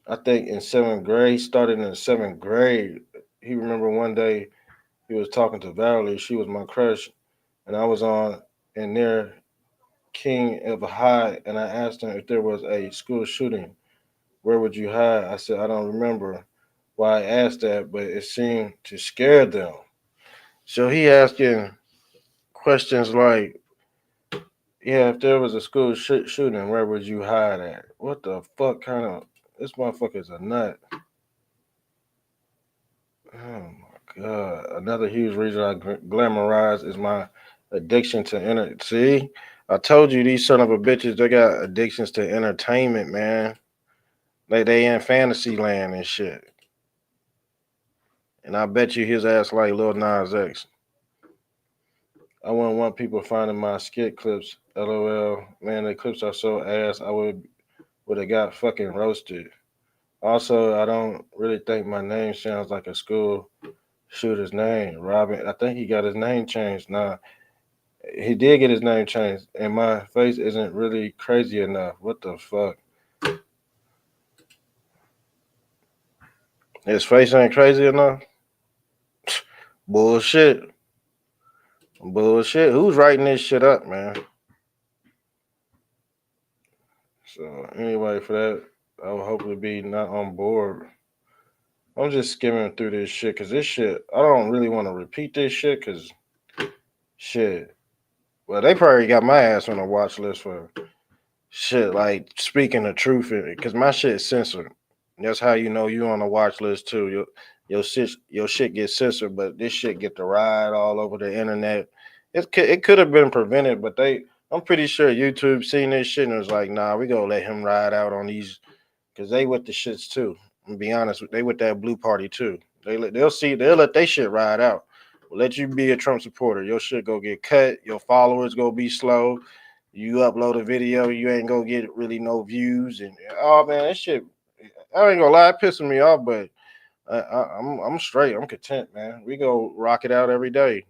Speaker 2: I think in seventh grade, started in seventh grade. He remember one day he was talking to Valerie. She was my crush, and I was on in there king of hide, and I asked him if there was a school shooting, where would you hide? I said, I don't remember why I asked that, but it seemed to scare them. So he asking questions like, yeah, if there was a school shooting, where would you hide at? What the fuck kind of, this motherfucker's a nut. Oh my god! Another huge reason I glamorize is my addiction to See, I told you these son of a bitches. They got addictions to entertainment, man. Like they in fantasy land and shit. And I bet you his ass like Lil Nas X. I wouldn't want people finding my skit clips. LOL. Man, the clips are so ass. I would have got fucking roasted. Also, I don't really think my name sounds like a school shooter's name. Robin. I think he got his name changed. Nah, he did get his name changed, and my face isn't really crazy enough. What the fuck? His face ain't crazy enough? Bullshit. Bullshit. Who's writing this shit up, man? So anyway, for that, I will hopefully be not on board. I'm just skimming through this shit because this shit, I don't really want to repeat this shit because shit. Well, they probably got my ass on a watch list for shit like speaking the truth because my shit's censored. That's how you know you on a watch list too. Your shit gets censored, but this shit get to ride all over the internet. It could have been prevented, but I'm pretty sure YouTube seen this shit and was like, nah, we gonna let him ride out on these because they with the shits too. I'm be honest, they with that blue party too. They'll let they shit ride out. Let you be a Trump supporter. Your shit go get cut. Your followers go be slow. You upload a video, you ain't gonna get really no views. And oh man, that shit. I ain't gonna lie, it pissing me off, but I'm straight. I'm content, man. We go rock it out every day.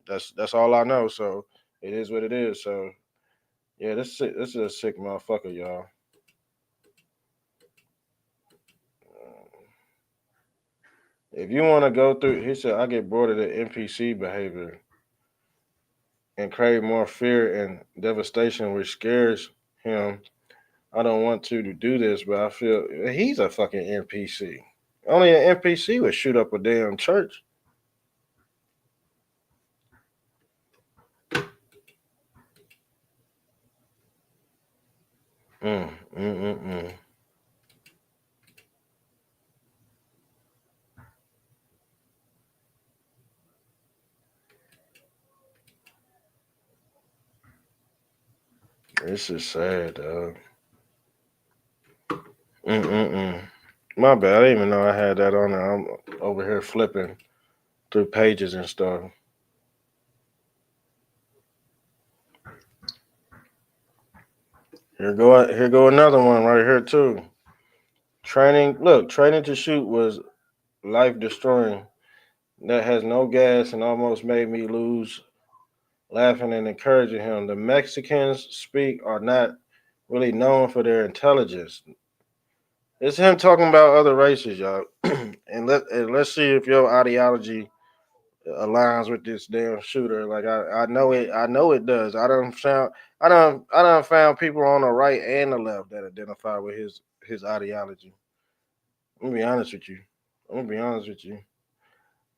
Speaker 2: That's all I know. So it is what it is. So yeah, this is a sick motherfucker, y'all. If you want to go through, he said, I get bored of the NPC behavior and crave more fear and devastation, which scares him. I don't want to do this, but I feel he's a fucking NPC. Only an NPC would shoot up a damn church. Mm, mm, mm, mm. This is sad, dog. Mm, mm, mm. My bad. I didn't even know I had that on there. I'm over here flipping through pages and stuff. Here go another one right here too. Training to shoot was life destroying. That has no gas and almost made me lose laughing and encouraging him. The Mexicans speak are not really known for their intelligence. It's him talking about other races, y'all. and let's see if your ideology aligns with this damn shooter. Like I know it does. I done found people on the right and the left that identify with his ideology. I'm gonna be honest with you. I'm gonna be honest with you.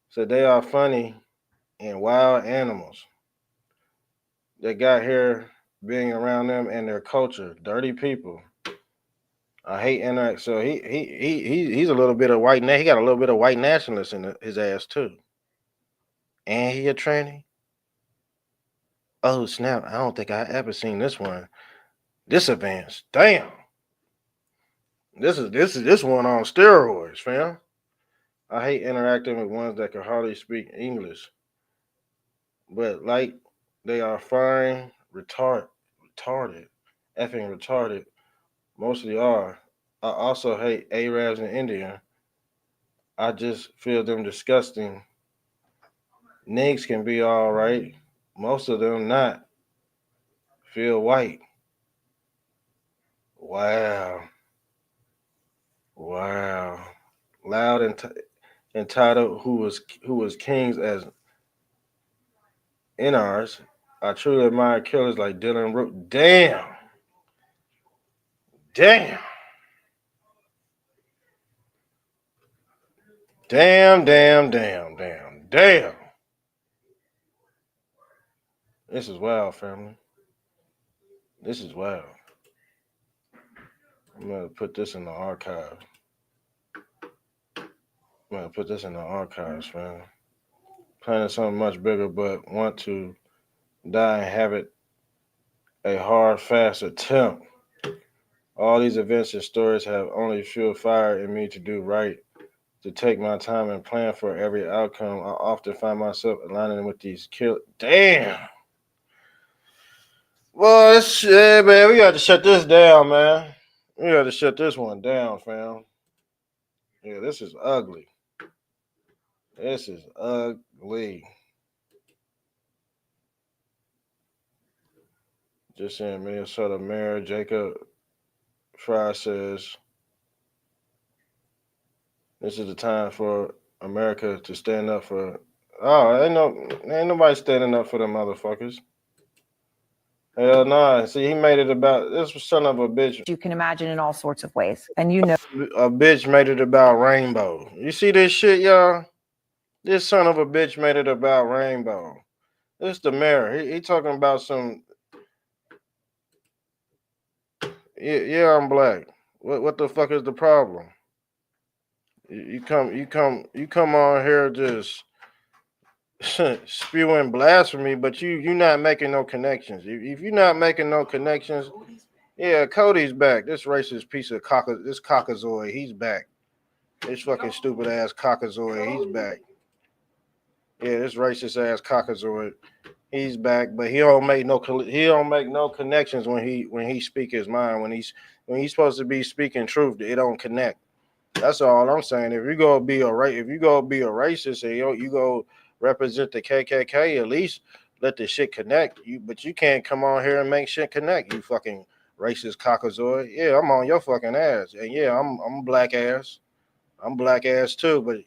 Speaker 2: So they are funny and wild animals that got here being around them and their culture. Dirty people. I hate interact. So he's a little bit of white. He got a little bit of white nationalist in his ass too. And he a tranny. Oh snap! I don't think I ever seen this one. This advanced. Damn. This one on steroids, fam. I hate interacting with ones that can hardly speak English, but like they are fine, retarded, effing retarded. Mostly are. I also hate Arabs in India. I just feel them disgusting. Niggas can be all right. Most of them not. Feel white. Wow. Wow. Loud and entitled who was kings as in ours. I truly admire killers like Dylan Roof. Damn. Damn. Damn. This is wild, family. This is wild. I'm gonna put this in the archive. Man. Planning something much bigger, but want to die and have it a hard, fast attempt. All these events and stories have only fueled fire in me to do right, to take my time and plan for every outcome. I often find myself aligning with these kill. Damn. Well, shit, man. We got to shut this down, man. We got to shut this one down, fam. Yeah, this is ugly. This is ugly. Just in Minnesota, Mayor Jacob Fry says, this is the time for America to stand up for. Oh, ain't nobody standing up for them motherfuckers. Hell nah. See, he made it about this son of a bitch.
Speaker 7: You can imagine in all sorts of ways. And you know,
Speaker 2: A bitch made it about rainbow. You see this shit, y'all? This son of a bitch made it about rainbow. This the mayor. He talking about some. Yeah, I'm black. What the fuck is the problem? You come on here just spewing blasphemy, but you not making no connections. If you're not making no connections, yeah, Cody's back. This racist piece of this cockazoid, he's back. This fucking stupid ass cockazoid, he's back. Yeah, this racist ass cockazoid, he's back. But he don't make no connections when he speak his mind. When he's supposed to be speaking truth, it don't connect. That's all I'm saying. If you go be a racist and you go represent the KKK, at least let the shit connect. But you can't come on here and make shit connect. You fucking racist cockazoid. Yeah, I'm on your fucking ass, and yeah, I'm black ass. I'm black ass too. But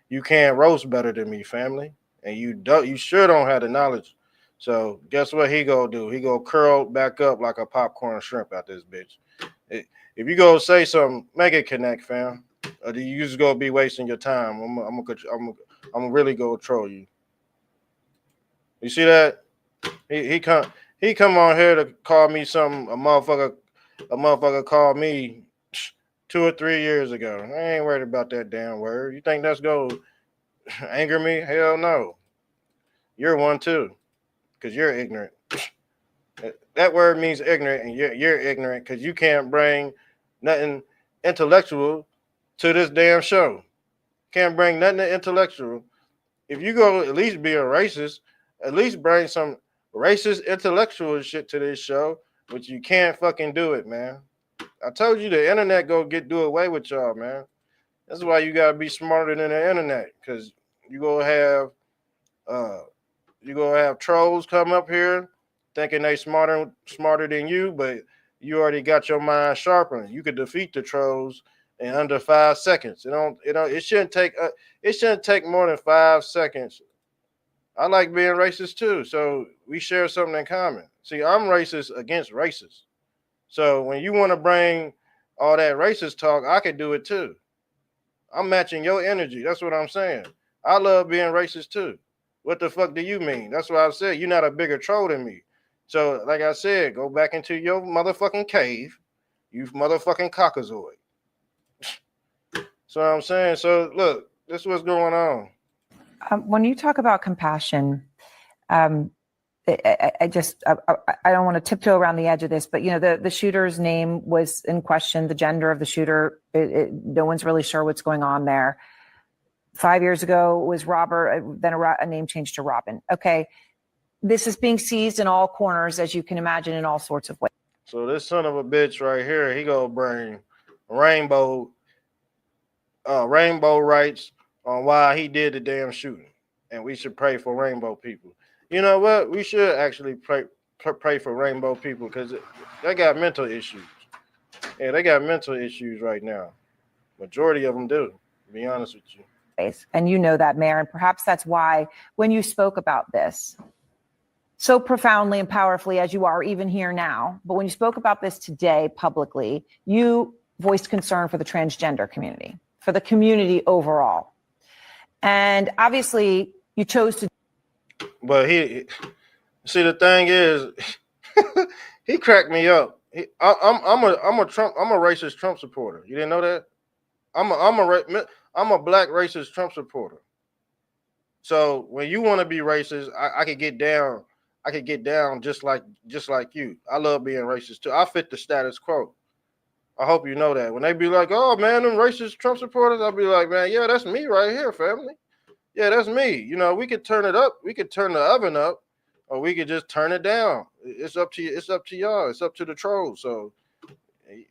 Speaker 2: you can't roast better than me, family, and you sure don't have the knowledge. So guess what he go do? He go curl back up like a popcorn shrimp out this bitch. If you go say something, make it connect, fam. Or do you just go be wasting your time? I'm really go troll you. You see that? He come on here to call me something. A motherfucker called me 2 or 3 years ago. I ain't worried about that damn word. You think that's gonna anger me? Hell no. You're one too, because you're ignorant. That word means ignorant, and you're ignorant because you can't bring nothing intellectual to this damn show. Can't bring nothing intellectual. If you go at least be a racist, at least bring some racist intellectual shit to this show, but you can't fucking do it, man. I told you the internet do away with y'all, man. That's why you gotta be smarter than the internet, because you gonna have trolls come up here thinking they smarter than you, but you already got your mind sharpened. You could defeat the trolls in under 5 seconds. It shouldn't take more than 5 seconds. I like being racist too, so we share something in common. See, I'm racist against racists. So when you want to bring all that racist talk, I could do it too. I'm matching your energy. That's what I'm saying. I love being racist too. What the fuck do you mean? That's what I said. You're not a bigger troll than me. So, like I said, go back into your motherfucking cave, you motherfucking cockazoid. So I'm saying. So look, this is what's going on.
Speaker 7: when you talk about compassion, I don't want to tiptoe around the edge of this, but the shooter's name was in question, the gender of the shooter. No one's really sure what's going on there. 5 years ago was Robert, then a name change to Robin. Okay, this is being seized in all corners, as you can imagine, in all sorts of ways.
Speaker 2: So this son of a bitch right here, he gonna bring rainbow rights on why he did the damn shooting, and we should pray for rainbow people. You know what? We should actually pray for rainbow people because they got mental issues. Yeah, they got mental issues right now. Majority of them do, to be honest with you.
Speaker 7: And you know that, Mayor, and perhaps that's why when you spoke about this, so profoundly and powerfully as you are even here now, but when you spoke about this today publicly, you voiced concern for the transgender community, for the community overall. And obviously you chose to.
Speaker 2: But see, the thing is, he cracked me up. I'm a racist Trump supporter. You didn't know that? I'm a black racist Trump supporter. So when you want to be racist, I could get down. I could get down just like you. I love being racist too. I fit the status quo. I hope you know that. When they be like, "Oh man, them racist Trump supporters," I'll be like, "Man, yeah, that's me right here, family. Yeah, that's me. You know, we could turn it up. We could turn the oven up, or we could just turn it down. It's up to you. It's up to y'all. It's up to the trolls." So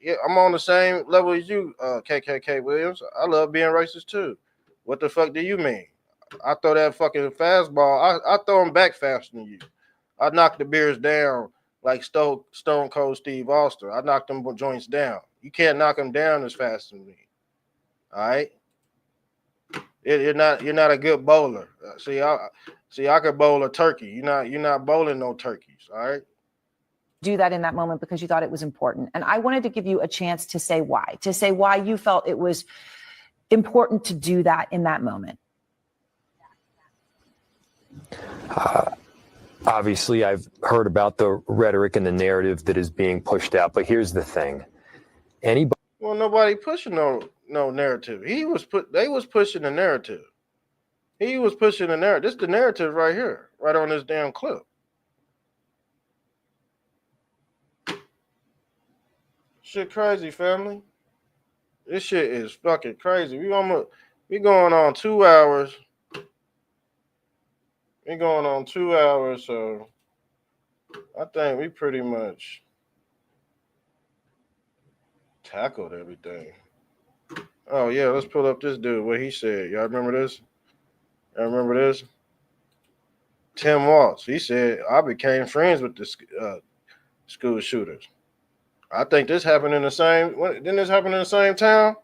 Speaker 2: yeah, I'm on the same level as you, KKK Williams. I love being racist too. What the fuck do you mean? I throw that fucking fastball. I throw them back faster than you. I knock the beers down like Stone Cold Steve Austin. I knock them joints down. You can't knock them down as fast as me. All right. You're not a good bowler. See, I could bowl a turkey. You're not bowling no turkeys. All right.
Speaker 7: Do that in that moment because you thought it was important. And I wanted to give you a chance to say why you felt it was important to do that in that moment.
Speaker 8: Obviously, I've heard about the rhetoric and the narrative that is being pushed out, but here's the thing.
Speaker 2: Well, nobody pushing no narrative. They was pushing the narrative. He was pushing the narrative. This is the narrative right here, right on this damn clip. Shit crazy, family. This shit is fucking crazy. We going on 2 hours. We going on 2 hours, so I think we pretty much tackled everything. Oh yeah, let's pull up this dude. What he said. Y'all remember this? Tim Waltz. He said, "I became friends with the school shooters." I think this happened in the same. Didn't this happen in the same town?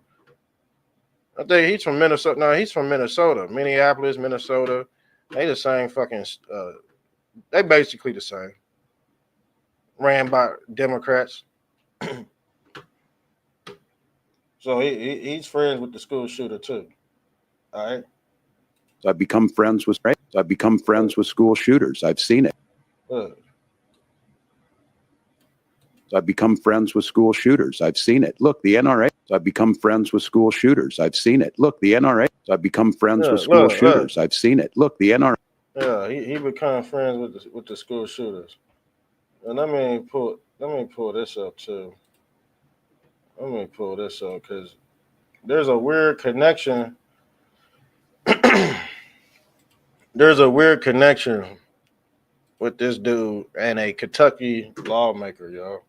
Speaker 2: I think he's from Minnesota. No, he's from Minnesota. Minneapolis, Minnesota. They the same fucking. They basically the same. Ran by Democrats. So he's friends with the school shooter too. All right.
Speaker 9: I've become friends with school shooters. I've seen it. I've become friends with school shooters. I've seen it. Look, the NRA. I've become friends with school shooters. I've seen it. Look, the NRA. I've become friends with school shooters. I've seen it. Look, the NRA.
Speaker 2: Yeah, he became friends with the school shooters. And let me pull this up too. Let me pull this up because there's a weird connection. There's a weird connection with this dude and a Kentucky lawmaker, y'all.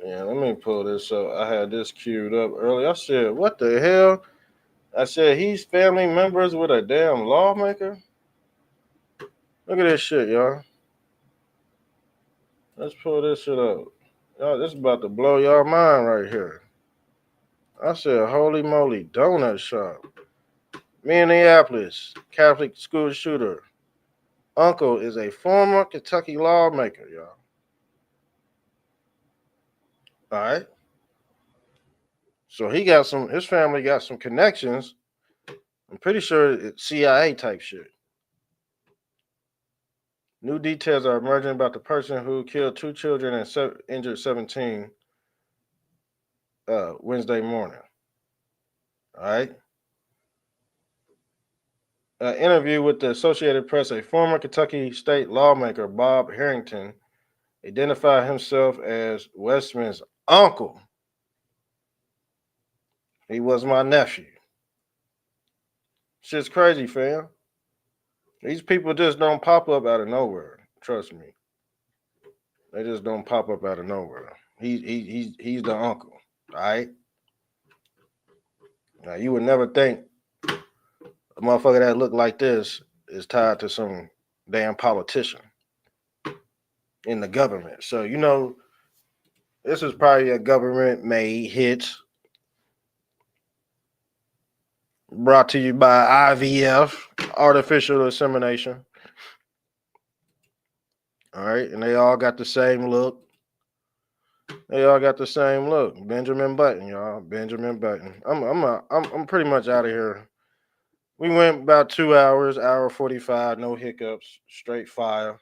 Speaker 2: Yeah, let me pull this up. I had this queued up earlier. I said, what the hell? I said, he's family members with a damn lawmaker? Look at this shit, y'all. Let's pull this shit up. Y'all, this is about to blow y'all mind right here. I said, holy moly, donut shop. Minneapolis, Catholic school shooter. Uncle is a former Kentucky lawmaker, y'all. All right. So his family got some connections. I'm pretty sure it's CIA type shit. New details are emerging about the person who killed 2 children and injured 17 Wednesday morning. All right. Interview with the Associated Press, a former Kentucky state lawmaker, Bob Harrington, identified himself as Westman's uncle. He was my nephew. Shit's crazy, fam. These people just don't pop up out of nowhere. Trust me. They just don't pop up out of nowhere. He's the uncle. All right. Now you would never think a motherfucker that looked like this is tied to some damn politician in the government. So this is probably a government made hit. Brought to you by IVF, artificial insemination. All right, and they all got the same look. They all got the same look. Benjamin Button, y'all. Benjamin Button. I'm pretty much out of here. We went about 2 hours, hour 45, no hiccups, straight fire.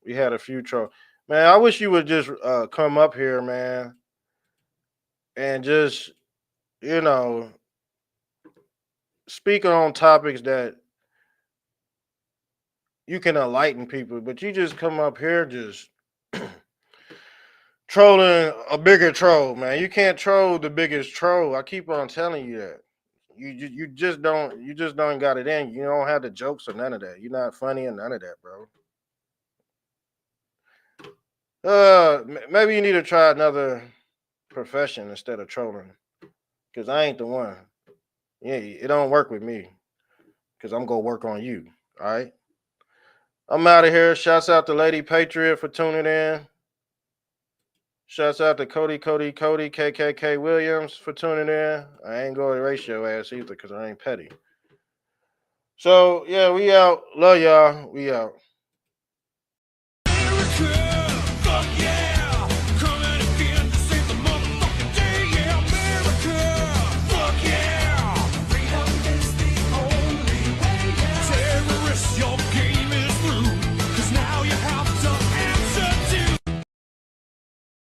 Speaker 2: We had a few trouble. Man, I wish you would just come up here, man, and just, you know, speak on topics that you can enlighten people, but you just come up here just trolling a bigger troll, man. You can't troll the biggest troll. I keep on telling you that. You just don't got it in. You don't have the jokes or none of that. You're not funny and none of that, bro. Maybe you need to try another profession instead of trolling, because I ain't the one. Yeah, it don't work with me, because I'm gonna work on you. All right. I'm out of here. Shouts out to Lady Patriot for tuning in. Shouts out to Cody, KKK Williams for tuning in. I ain't going to erase your ass either, because I ain't petty. So, yeah, we out. Love y'all. We out.